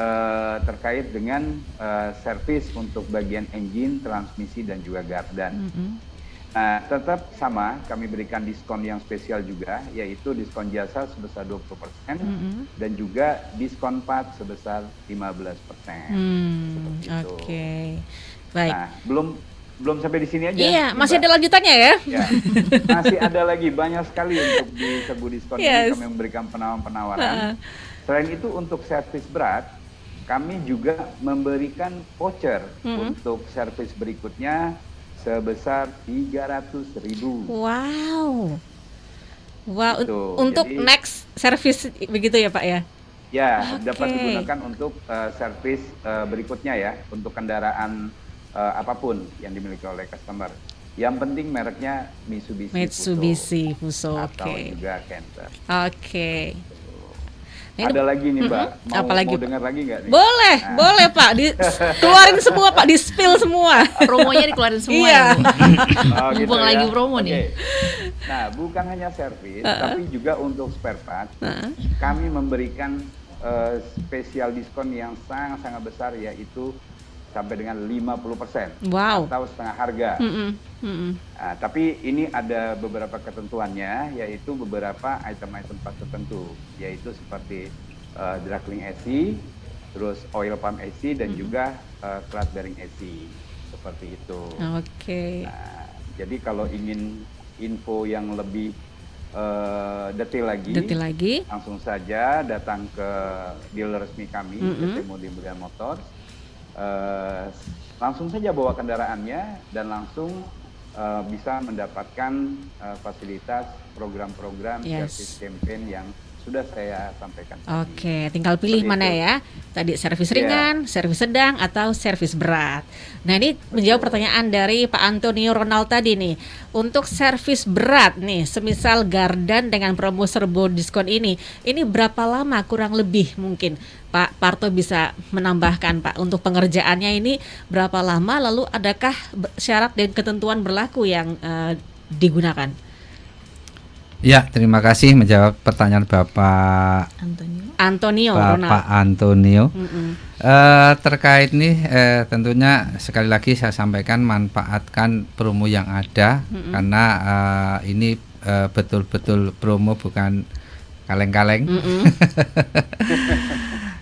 terkait dengan servis untuk bagian engine, transmisi, dan juga gardan. Nah, tetap sama, kami berikan diskon yang spesial juga, yaitu diskon jasa sebesar 20%, dan juga diskon part sebesar 15%. Oke. Baik. Nah, belum sampai di sini aja. Iya, masih ada lanjutannya ya? Ya, masih ada lagi, banyak sekali untuk di serbu diskon ini kami memberikan penawaran. Selain itu untuk servis berat, kami juga memberikan voucher untuk servis berikutnya sebesar 300.000. Wow. Untuk jadi, next service begitu ya Pak ya? Ya, dapat digunakan untuk servis berikutnya ya, untuk kendaraan apapun yang dimiliki oleh customer. Yang penting mereknya Mitsubishi Fuso atau juga Canter. Ada lagi nih Mbak, mau dengar lagi nggak nih? Boleh Pak, keluarin semua Pak, di spill semua. Promonya dikeluarin semua ya Bu. Mumpung lagi promo nih. Nah, bukan hanya servis, tapi juga untuk spare part, kami memberikan spesial diskon yang sangat-sangat besar, yaitu sampai dengan 50% atau setengah harga. Nah, tapi ini ada beberapa ketentuannya, yaitu beberapa item-item part tertentu, yaitu seperti dry AC, terus oil pump AC, dan juga clutch bearing AC, seperti itu. Nah, jadi kalau ingin info yang lebih detail lagi, langsung saja datang ke dealer resmi kami, PT Murli Berlian Motors. Langsung saja bawa kendaraannya dan langsung bisa mendapatkan fasilitas program-program servis campaign yang sudah saya sampaikan. Tinggal pilih mana ya. Tadi servis ringan, servis sedang, atau servis berat. Nah ini menjawab pertanyaan dari Pak Antonio Ronald tadi nih. Untuk servis berat nih, semisal gardan dengan promo serbu diskon ini berapa lama kurang lebih mungkin? Pak Parto bisa menambahkan Pak, untuk pengerjaannya ini berapa lama, lalu adakah syarat dan ketentuan berlaku yang digunakan? Ya, terima kasih menjawab pertanyaan Bapak Antonio. Bapak Antonio. Terkait nih, tentunya sekali lagi saya sampaikan manfaatkan promo yang ada, karena ini betul-betul promo, bukan kaleng-kaleng.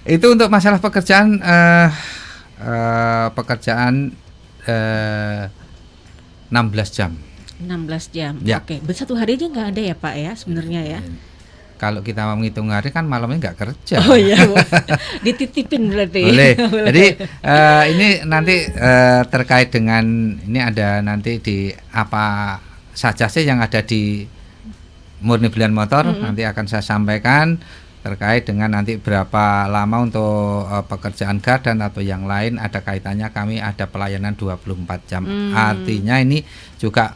Itu untuk masalah pekerjaan 16 jam. 16 jam. Ya. Oke, satu hari aja nggak ada ya Pak ya sebenarnya ya? kalau kita mau menghitung hari kan malamnya nggak kerja. Oh iya, dititipin berarti. Boleh. Jadi ini nanti terkait dengan ini ada nanti di apa saja sih yang ada di Murni Brilliant Motor, nanti akan saya sampaikan terkait dengan nanti berapa lama untuk pekerjaan gardan atau yang lain, ada kaitannya kami ada pelayanan 24 jam. Artinya ini juga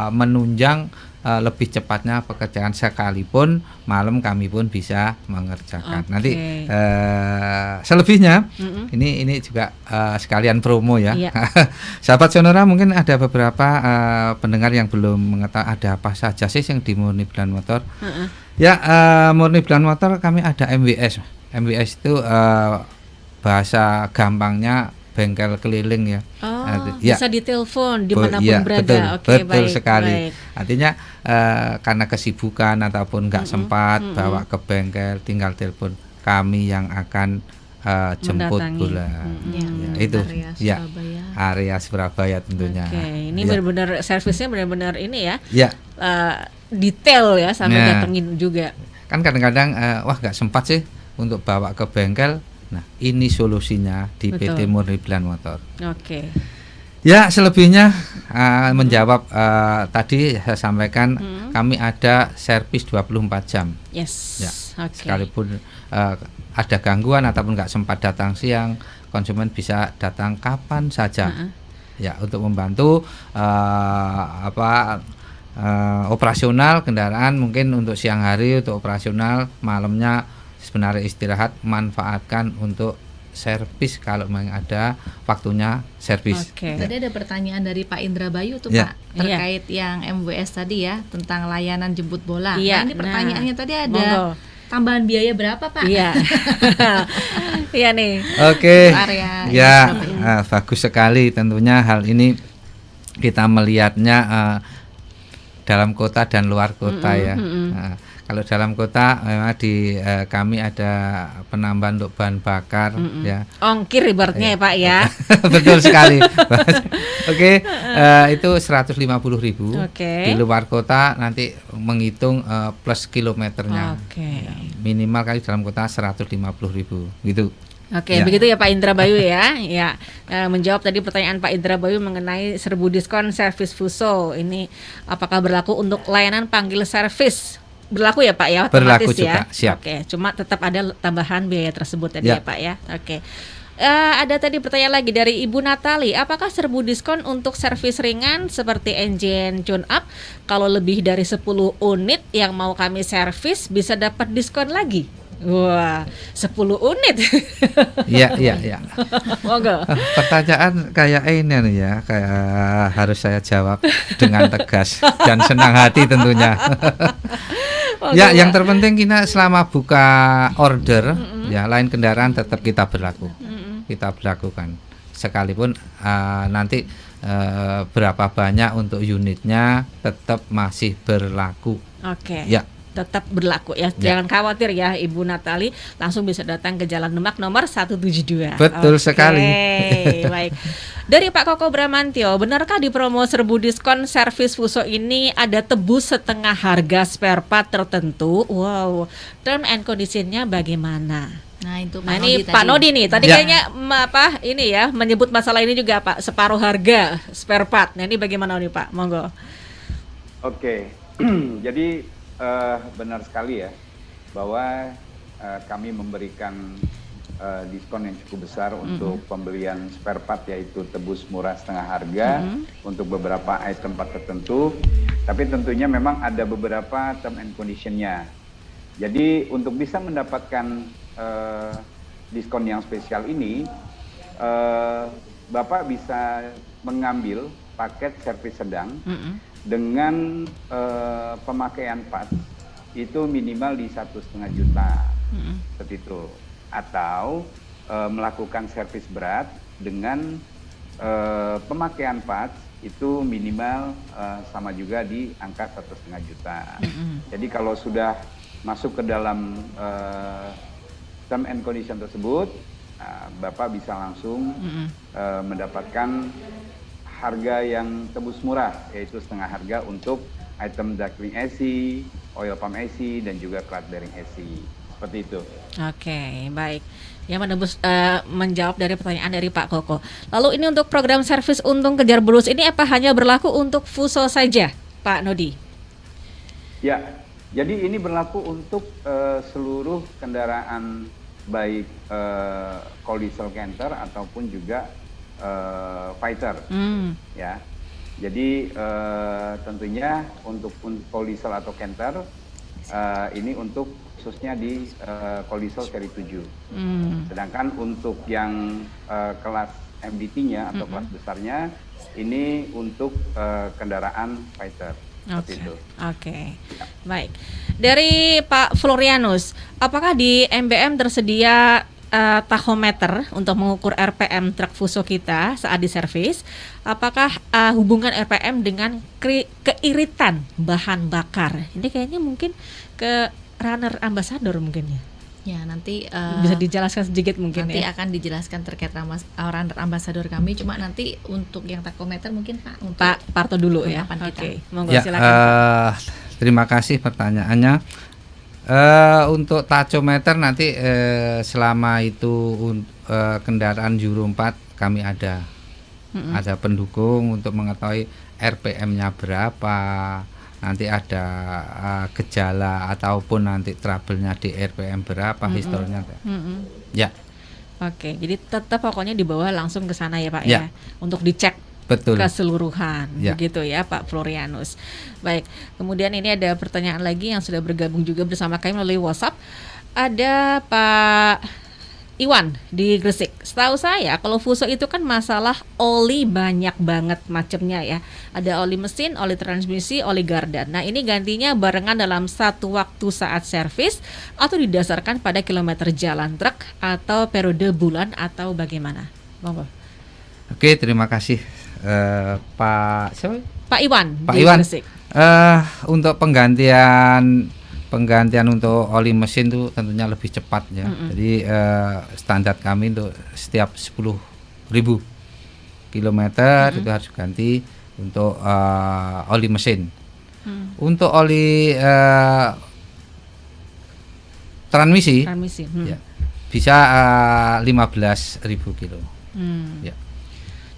menunjang lebih cepatnya pekerjaan sekalipun malam kami pun bisa mengerjakan. Nanti selebihnya ini juga sekalian promo ya. Sahabat Sonora, mungkin ada beberapa pendengar yang belum mengetahui ada apa saja sih yang di Murni Brilliant Motor. Ya, Murni Brilliant Motor kami ada MWS. MWS itu bahasa gampangnya bengkel keliling ya. Bisa ditelepon dimanapun berada. Betul sekali. Baik. Artinya karena kesibukan ataupun nggak sempat bawa ke bengkel, tinggal telepon kami yang akan jemput bola. Itu ya area Surabaya tentunya. Ini benar-benar servisnya benar-benar ini ya. Detail ya sampai datengin juga. Kan kadang-kadang wah nggak sempat sih untuk bawa ke bengkel. Nah, ini solusinya di PT Murni Brilliant Motor. Ya, selebihnya menjawab tadi saya sampaikan kami ada servis 24 jam. Ya, sekalipun ada gangguan ataupun nggak sempat datang siang, konsumen bisa datang kapan saja. Ya, untuk membantu operasional kendaraan mungkin untuk siang hari untuk operasional, malamnya sebenarnya istirahat, manfaatkan untuk servis kalau memang ada waktunya servis. Tadi ada pertanyaan dari Pak Indra Bayu tuh Pak terkait yang MWS tadi ya tentang layanan jemput bola. Nah, ini pertanyaannya tadi ada tambahan biaya berapa Pak? Iya nih. Bagus sekali tentunya hal ini kita melihatnya dalam kota dan luar kota ya. Kalau dalam kota memang di kami ada penambahan untuk bahan bakar ya. Ongkir ibaratnya ya Pak ya. Betul sekali. Itu 150.000. Di luar kota nanti menghitung plus kilometernya. Minimal kali dalam kota 150.000 gitu. Begitu ya Pak Indra Bayu ya. Menjawab tadi pertanyaan Pak Indra Bayu mengenai serbu diskon servis Fuso. Ini apakah berlaku untuk layanan panggil servis? Berlaku ya Pak ya, otomatis berlaku juga, ya. Siap. Cuma tetap ada tambahan biaya tersebut tadi ya Pak ya. Ada tadi pertanyaan lagi dari Ibu Natali, apakah serbu diskon untuk servis ringan seperti engine tune up? Kalau lebih dari 10 unit yang mau kami servis bisa dapat diskon lagi? Wah, 10 unit. Iya. Monggo. Pertanyaan kayak ini nih ya, kayak harus saya jawab dengan tegas dan senang hati tentunya. Ya, yang terpenting kita selama buka order, ya lain kendaraan tetap kita berlakukan. Sekalipun nanti berapa banyak untuk unitnya tetap masih berlaku. Ya. Tetap berlaku ya. Jangan khawatir ya Ibu Natali, langsung bisa datang ke Jalan Demak nomor 172. Betul sekali. Baik. Dari Pak Koko Bramantio, benarkah di promo serbu diskon servis Fuso ini ada tebus setengah harga spare part tertentu? Wow. Term and condition-nya bagaimana? Nah, itu Pak Nodi nih. Tadi kayaknya ini ya menyebut masalah ini juga Pak, separuh harga spare part. Nah, ini bagaimana nih Pak? Monggo. Jadi benar sekali ya bahwa kami memberikan diskon yang cukup besar untuk pembelian spare part, yaitu tebus murah setengah harga untuk beberapa item part tertentu, tapi tentunya memang ada beberapa term and condition-nya. Jadi untuk bisa mendapatkan diskon yang spesial ini, Bapak bisa mengambil paket servis sedang dengan pemakaian parts itu minimal di 1,5 juta, seperti itu, atau melakukan servis berat dengan pemakaian parts itu minimal sama juga di angka 1,5 juta. Jadi kalau sudah masuk ke dalam term and condition tersebut, Bapak bisa langsung mendapatkan harga yang tebus murah, yaitu setengah harga untuk item ductling AC, oil pump AC, dan juga clutch bearing AC. Seperti itu. Oke, baik. Ya, menjawab dari pertanyaan dari Pak Koko. Lalu ini untuk program servis untung kejar bulus ini apa hanya berlaku untuk Fuso saja, Pak Nodi? Ya, jadi ini berlaku untuk seluruh kendaraan baik coal diesel Canter ataupun juga fighter. Ya, jadi tentunya untuk coal diesel atau Canter ini untuk khususnya di coal diesel seri 7. Sedangkan untuk yang kelas MDT-nya atau kelas besarnya ini untuk kendaraan fighter. Oke. Baik. Dari Pak Florianus, apakah di MBM tersedia tachometer untuk mengukur RPM truk Fuso kita saat diservis? Apakah hubungan RPM dengan keiritan bahan bakar? Ini kayaknya mungkin ke runner ambassador mungkin ya. Ya, nanti bisa dijelaskan sedikit mungkin nanti ya. akan dijelaskan terkait runner ambassador kami. Cuma nanti untuk yang tachometer mungkin Pak untuk Pak Parto dulu ya. Oke, monggo ya, silakan. Terima kasih pertanyaannya. Untuk tachometer nanti selama itu kendaraan Euro 4 kami ada pendukung untuk mengetahui RPM-nya berapa. Nanti ada gejala ataupun nanti trouble-nya di RPM berapa, historinya. Ya. Oke, jadi tetap pokoknya dibawa langsung ke sana ya Pak ya. Untuk dicek betul keseluruhan, ya. Begitu ya Pak Florianus. Baik, kemudian ini ada pertanyaan lagi yang sudah bergabung juga bersama kami melalui WhatsApp. Ada Pak Iwan di Gresik. Setahu saya kalau Fuso itu kan masalah oli banyak banget macamnya ya. Ada oli mesin, oli transmisi, oli gardan. Nah ini gantinya barengan dalam satu waktu saat servis atau didasarkan pada kilometer jalan truk atau periode bulan atau bagaimana? Monggo. Oke, terima kasih Pak siapa? Pak Iwan. Pak Iwan. Untuk penggantian untuk oli mesin itu tentunya lebih cepat ya. Jadi standar kami untuk setiap 10.000 kilometer itu harus ganti untuk oli mesin. Untuk oli transmisi ya, bisa 15.000 kilo. Ya.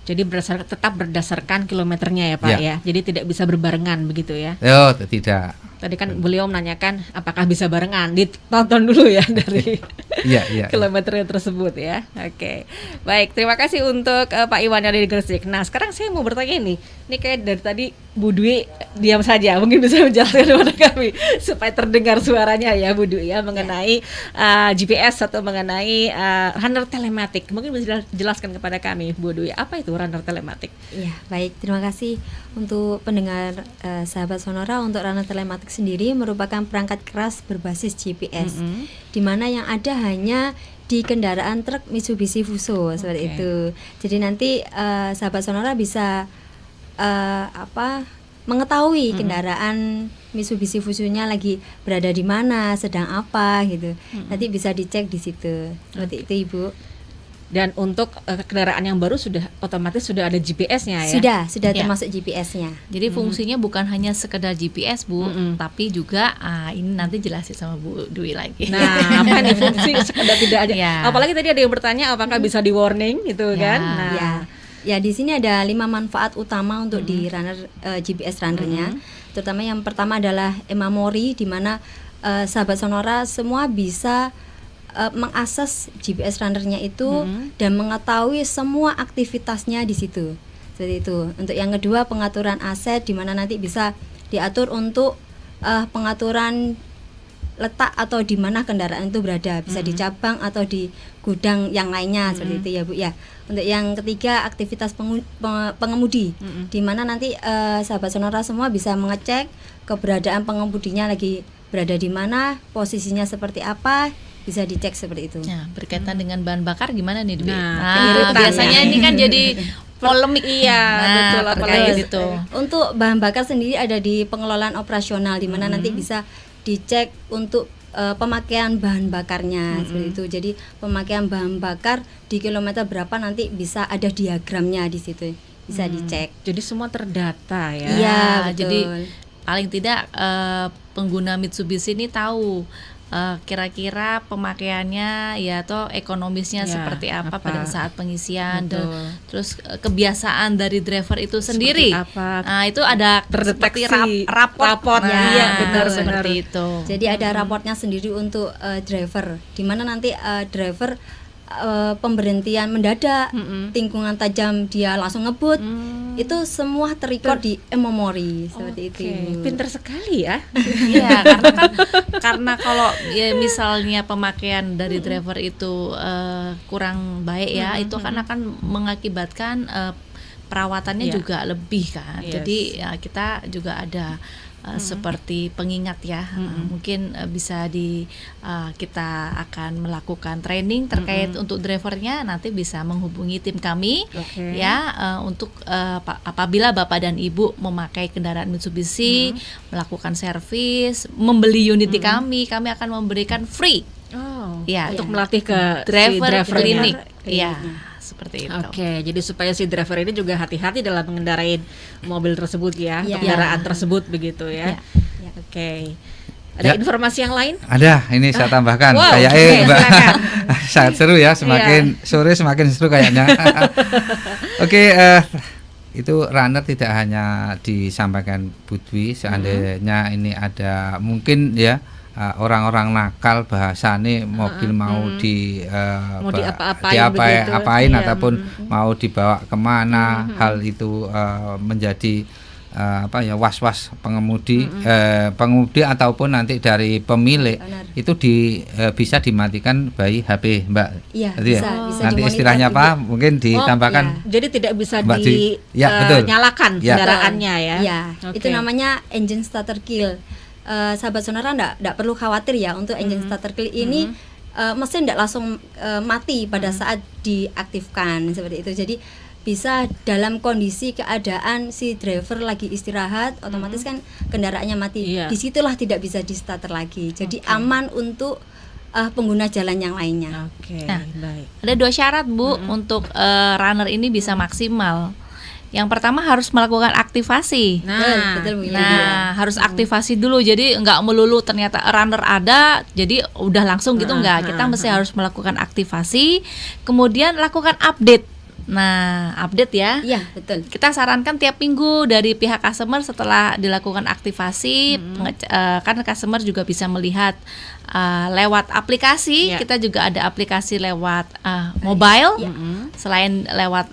Jadi tetap berdasarkan kilometernya ya Pak ya. Jadi tidak bisa berbarengan begitu ya? Oh, tidak. Tadi kan beliau menanyakan apakah bisa barengan, ditonton dulu ya dari kilometernya tersebut ya. Oke, baik, terima kasih untuk Pak Iwan dari Gresik. Nah sekarang saya mau bertanya ini kayak dari tadi Bu Dwi diam saja, mungkin bisa menjelaskan kepada kami supaya terdengar suaranya ya Bu Dwi ya mengenai GPS atau mengenai runner telematik. Mungkin bisa jelaskan kepada kami Bu Dwi, apa itu runner telematik? Ya, baik, terima kasih untuk pendengar sahabat Sonora. Untuk runner telematik sendiri merupakan perangkat keras berbasis GPS, di mana yang ada hanya di kendaraan truk Mitsubishi Fuso seperti itu. Jadi nanti sahabat Sonora bisa mengetahui kendaraan Mitsubishi Fuso-nya lagi berada di mana, sedang apa gitu. Nanti bisa dicek di situ. Seperti itu Ibu. Dan untuk kendaraan yang baru otomatis sudah ada GPS-nya ya? Sudah termasuk GPS-nya. Jadi fungsinya bukan hanya sekedar GPS Bu, tapi juga ini nanti jelasin sama Bu Dwi lagi. Nah, apa nih fungsi sekedar tidak ada? Apalagi tadi ada yang bertanya apakah bisa di warning gitu kan? Nah. Ya, di sini ada 5 manfaat utama untuk di runner GPS runnernya. Terutama yang pertama adalah memori, di mana sahabat Sonora semua bisa mengakses GPS runnernya itu dan mengetahui semua aktivitasnya di situ. Seperti itu. Untuk yang kedua, pengaturan aset, di mana nanti bisa diatur untuk pengaturan letak atau di mana kendaraan itu berada, bisa di cabang atau di gudang yang lainnya, seperti itu ya Bu ya. Untuk yang ketiga, aktivitas pengemudi, di mana nanti sahabat Sonora semua bisa mengecek keberadaan pengemudinya lagi berada di mana, posisinya seperti apa, bisa dicek seperti itu. Nah, berkaitan dengan bahan bakar gimana nih Dwi? Biasanya ini kan jadi polemik. Betul, apalagi itu. Untuk bahan bakar sendiri ada di pengelolaan operasional, di mana nanti bisa dicek untuk pemakaian bahan bakarnya, seperti itu. Jadi pemakaian bahan bakar di kilometer berapa nanti bisa ada diagramnya di situ, bisa dicek. Jadi semua terdata ya. Iya, jadi paling tidak pengguna Mitsubishi ini tahu kira-kira pemakaiannya ya atau ekonomisnya seperti apa pada saat pengisian. Terus kebiasaan dari driver itu sendiri apa? Nah, itu ada terdeteksi raportnya. Iya, benar seperti itu. Jadi ada raportnya sendiri untuk driver, di mana nanti driver pemberhentian mendadak, tikungan tajam dia langsung ngebut, itu semua terrecord di memori seperti itu. Pinter sekali ya. Iya, karena kalau ya misalnya pemakaian dari driver itu kurang baik ya, itu akan mengakibatkan perawatannya juga lebih kan. Jadi ya, kita juga ada seperti pengingat ya, mungkin bisa kita akan melakukan training terkait untuk drivernya, nanti bisa menghubungi tim kami ya untuk apabila Bapak dan Ibu memakai kendaraan Mitsubishi, melakukan servis, membeli unit di kami akan memberikan free untuk melatih ke driver klinik. Iya. Seperti itu. Oke, jadi supaya si driver ini juga hati-hati dalam mengendarai mobil tersebut ya, kendaraan tersebut begitu ya. Oke. Ada informasi yang lain? Ada, ini saya tambahkan. Mbak, sangat seru ya, semakin sore semakin seru kayaknya. Oke, itu runner tidak hanya disampaikan Budwi, seandainya ini ada mungkin ya orang-orang nakal bahasane mobil mau diapain ataupun mau dibawa kemana, hal itu menjadi was-was pengemudi ataupun nanti dari pemilik itu bisa dimatikan by HP, Mbak. Iya, bisa nanti istilahnya apa mungkin ditambahkan. Jadi tidak bisa dinyalakan kendaraannya ya. Iya, itu namanya engine starter kill. Sahabat Sonora enggak perlu khawatir ya untuk engine starter kill ini, mesin enggak langsung mati pada saat diaktifkan seperti itu. Jadi bisa dalam kondisi keadaan si driver lagi istirahat, otomatis kan kendaraannya mati. Disitulah tidak bisa di starter lagi. Jadi aman untuk pengguna jalan yang lainnya. Baik. Ada 2 syarat Bu untuk runner ini bisa maksimal. Yang pertama harus melakukan aktivasi. Harus aktivasi dulu. Jadi nggak melulu ternyata runner ada, jadi udah langsung gitu nggak. Kita mesti harus melakukan aktivasi, kemudian lakukan update. Nah, update ya. Iya, betul. Kita sarankan tiap minggu dari pihak customer setelah dilakukan aktivasi, kan customer juga bisa melihat lewat aplikasi. Kita juga ada aplikasi lewat mobile, selain lewat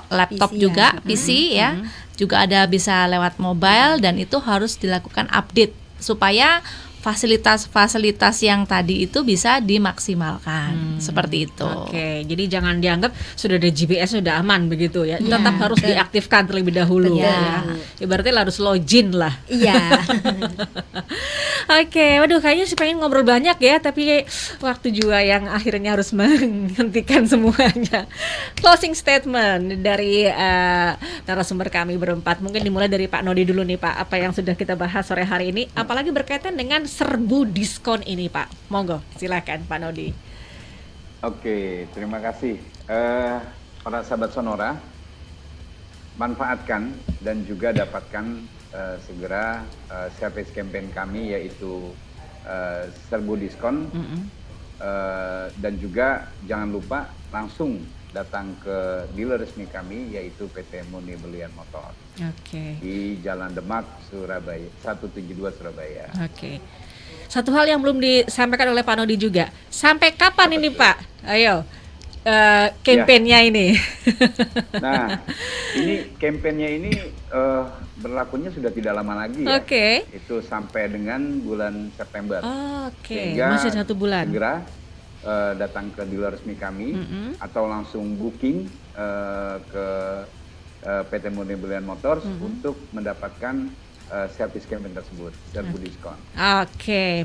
laptop PC juga, PC ya. Juga ada bisa lewat mobile, dan itu harus dilakukan update supaya fasilitas-fasilitas yang tadi itu bisa dimaksimalkan. Seperti itu. Oke, jadi jangan dianggap sudah ada GPS sudah aman begitu ya. Tetap harus diaktifkan terlebih dahulu ya. Berarti harus login lah. Iya. Oke, waduh kayaknya sih pengen ngobrol banyak ya, tapi waktu juga yang akhirnya harus menghentikan semuanya. Closing statement dari narasumber kami berempat. Mungkin dimulai dari Pak Nodi dulu nih Pak. Apa yang sudah kita bahas sore hari ini, apalagi berkaitan dengan serbu diskon ini Pak. Monggo, silakan Pak Nodi. Oke, terima kasih. Para sahabat Sonora, manfaatkan dan juga dapatkan segera service campaign kami, yaitu serbu diskon. Dan juga jangan lupa langsung datang ke dealer resmi kami, yaitu PT Murni Berlian Motor. Di Jalan Demak, Surabaya, 172 Surabaya. Satu hal yang belum disampaikan oleh Pak Nodi juga, sampai kapan ini Pak? Ayo, kampanyenya ini. Nah, ini kampanyenya ini berlakunya sudah tidak lama lagi ya. Itu sampai dengan bulan September. Sehingga masih 1 bulan. Segera datang ke dealer resmi kami atau langsung booking ke PT Murni Berlian Motors untuk mendapatkan service campaign tersebut, serbu diskon.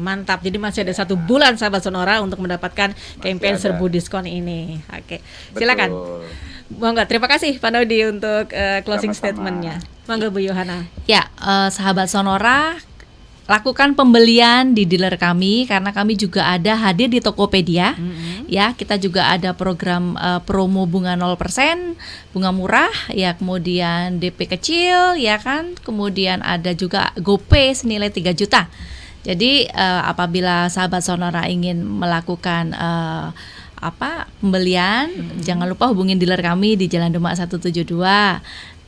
Mantap. Jadi masih ada 1 bulan sahabat Sonora untuk mendapatkan campaign serbu diskon ini. Silakan. Monggo, terima kasih Pak Nodi untuk closing statementnya. Monggo Bu Yohana. Ya, sahabat Sonora, lakukan pembelian di dealer kami karena kami juga ada hadir di Tokopedia. Ya, kita juga ada program promo bunga 0%, bunga murah, ya, kemudian DP kecil, ya kan. Kemudian ada juga GoPay senilai 3 juta. Jadi apabila sahabat Sonora ingin melakukan pembelian, jangan lupa hubungin dealer kami di Jalan Demak 172.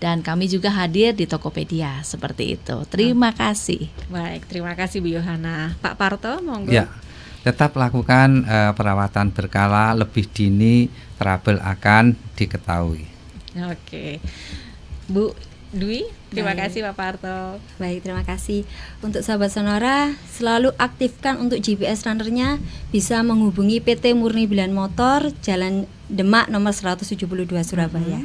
Dan kami juga hadir di Tokopedia, seperti itu. Terima kasih. Baik, terima kasih Bu Yohana. Pak Parto, monggo. Ya, tetap lakukan perawatan berkala, lebih dini trouble akan diketahui. Oke, Bu Dwi, terima kasih Pak Parto. Baik, terima kasih. Untuk sahabat Sonora, selalu aktifkan untuk GPS runnernya, bisa menghubungi PT Murni Belian Motor, Jalan Demak nomor 172 Surabaya.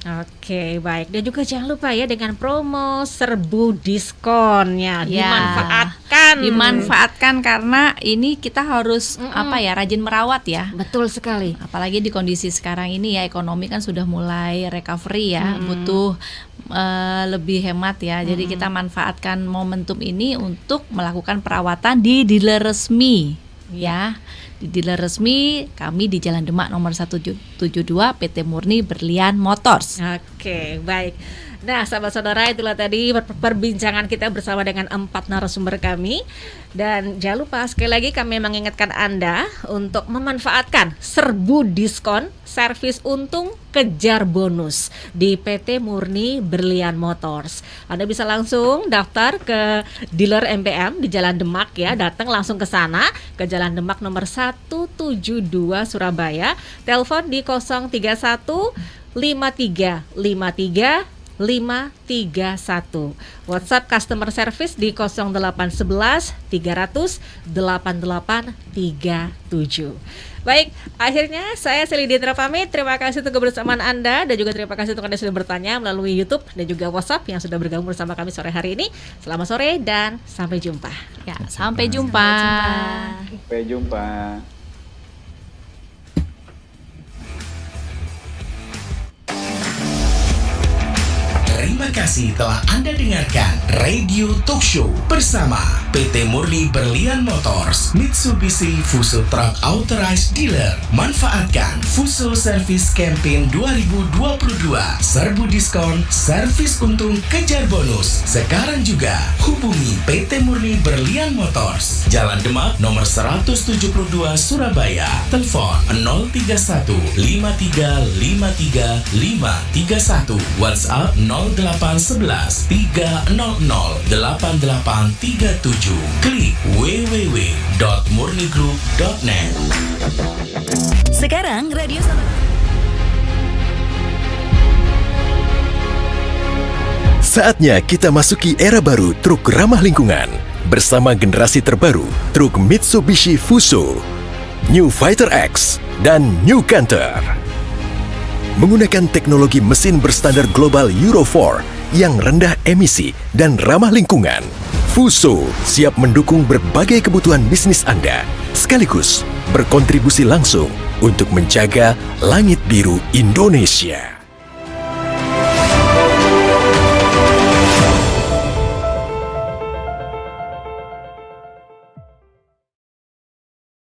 Oke, baik. Dan juga jangan lupa ya dengan promo serbu diskonnya dimanfaatkan karena ini kita harus rajin merawat ya. Betul sekali. Apalagi di kondisi sekarang ini ya, ekonomi kan sudah mulai recovery ya, butuh lebih hemat ya. Jadi kita manfaatkan momentum ini untuk melakukan perawatan di dealer resmi ya. Di dealer resmi kami di Jalan Demak nomor 172 PT Murni Berlian Motors. Oke, baik. Nah, sahabat saudara, itulah tadi perbincangan kita bersama dengan 4 narasumber kami. Dan jangan lupa sekali lagi kami mengingatkan Anda untuk memanfaatkan serbu diskon servis untung kejar bonus di PT Murni Berlian Motors. Anda bisa langsung daftar ke dealer MBM di Jalan Demak ya, datang langsung ke sana ke Jalan Demak nomor 172 Surabaya. Telepon di 031 5353 531. WhatsApp customer service di 0811 300 8837. Baik, akhirnya saya Selidindra pamit. Terima kasih untuk kebersamaan Anda dan juga terima kasih untuk Anda sudah bertanya melalui YouTube dan juga WhatsApp yang sudah bergabung bersama kami sore hari ini. Selamat sore dan sampai jumpa. Ya, sampai jumpa. Sampai jumpa. Terima kasih telah Anda dengarkan Radio Talk Show bersama PT Murni Berlian Motors, Mitsubishi Fuso Truck Authorized Dealer. Manfaatkan Fuso Service Campaign 2022. Serbu diskon, servis untung, kejar bonus. Sekarang juga hubungi PT Murni Berlian Motors, Jalan Demak nomor 172 Surabaya. Telepon 031 5353 531. WhatsApp 0811 300 8837. Klik www.murnigroup.net. Sekarang Radio Saatnya kita masuki era baru truk ramah lingkungan. Bersama generasi terbaru truk Mitsubishi Fuso, New Fighter X, dan New Canter. Menggunakan teknologi mesin berstandar global Euro 4 yang rendah emisi dan ramah lingkungan, Fuso siap mendukung berbagai kebutuhan bisnis Anda, sekaligus berkontribusi langsung untuk menjaga langit biru Indonesia.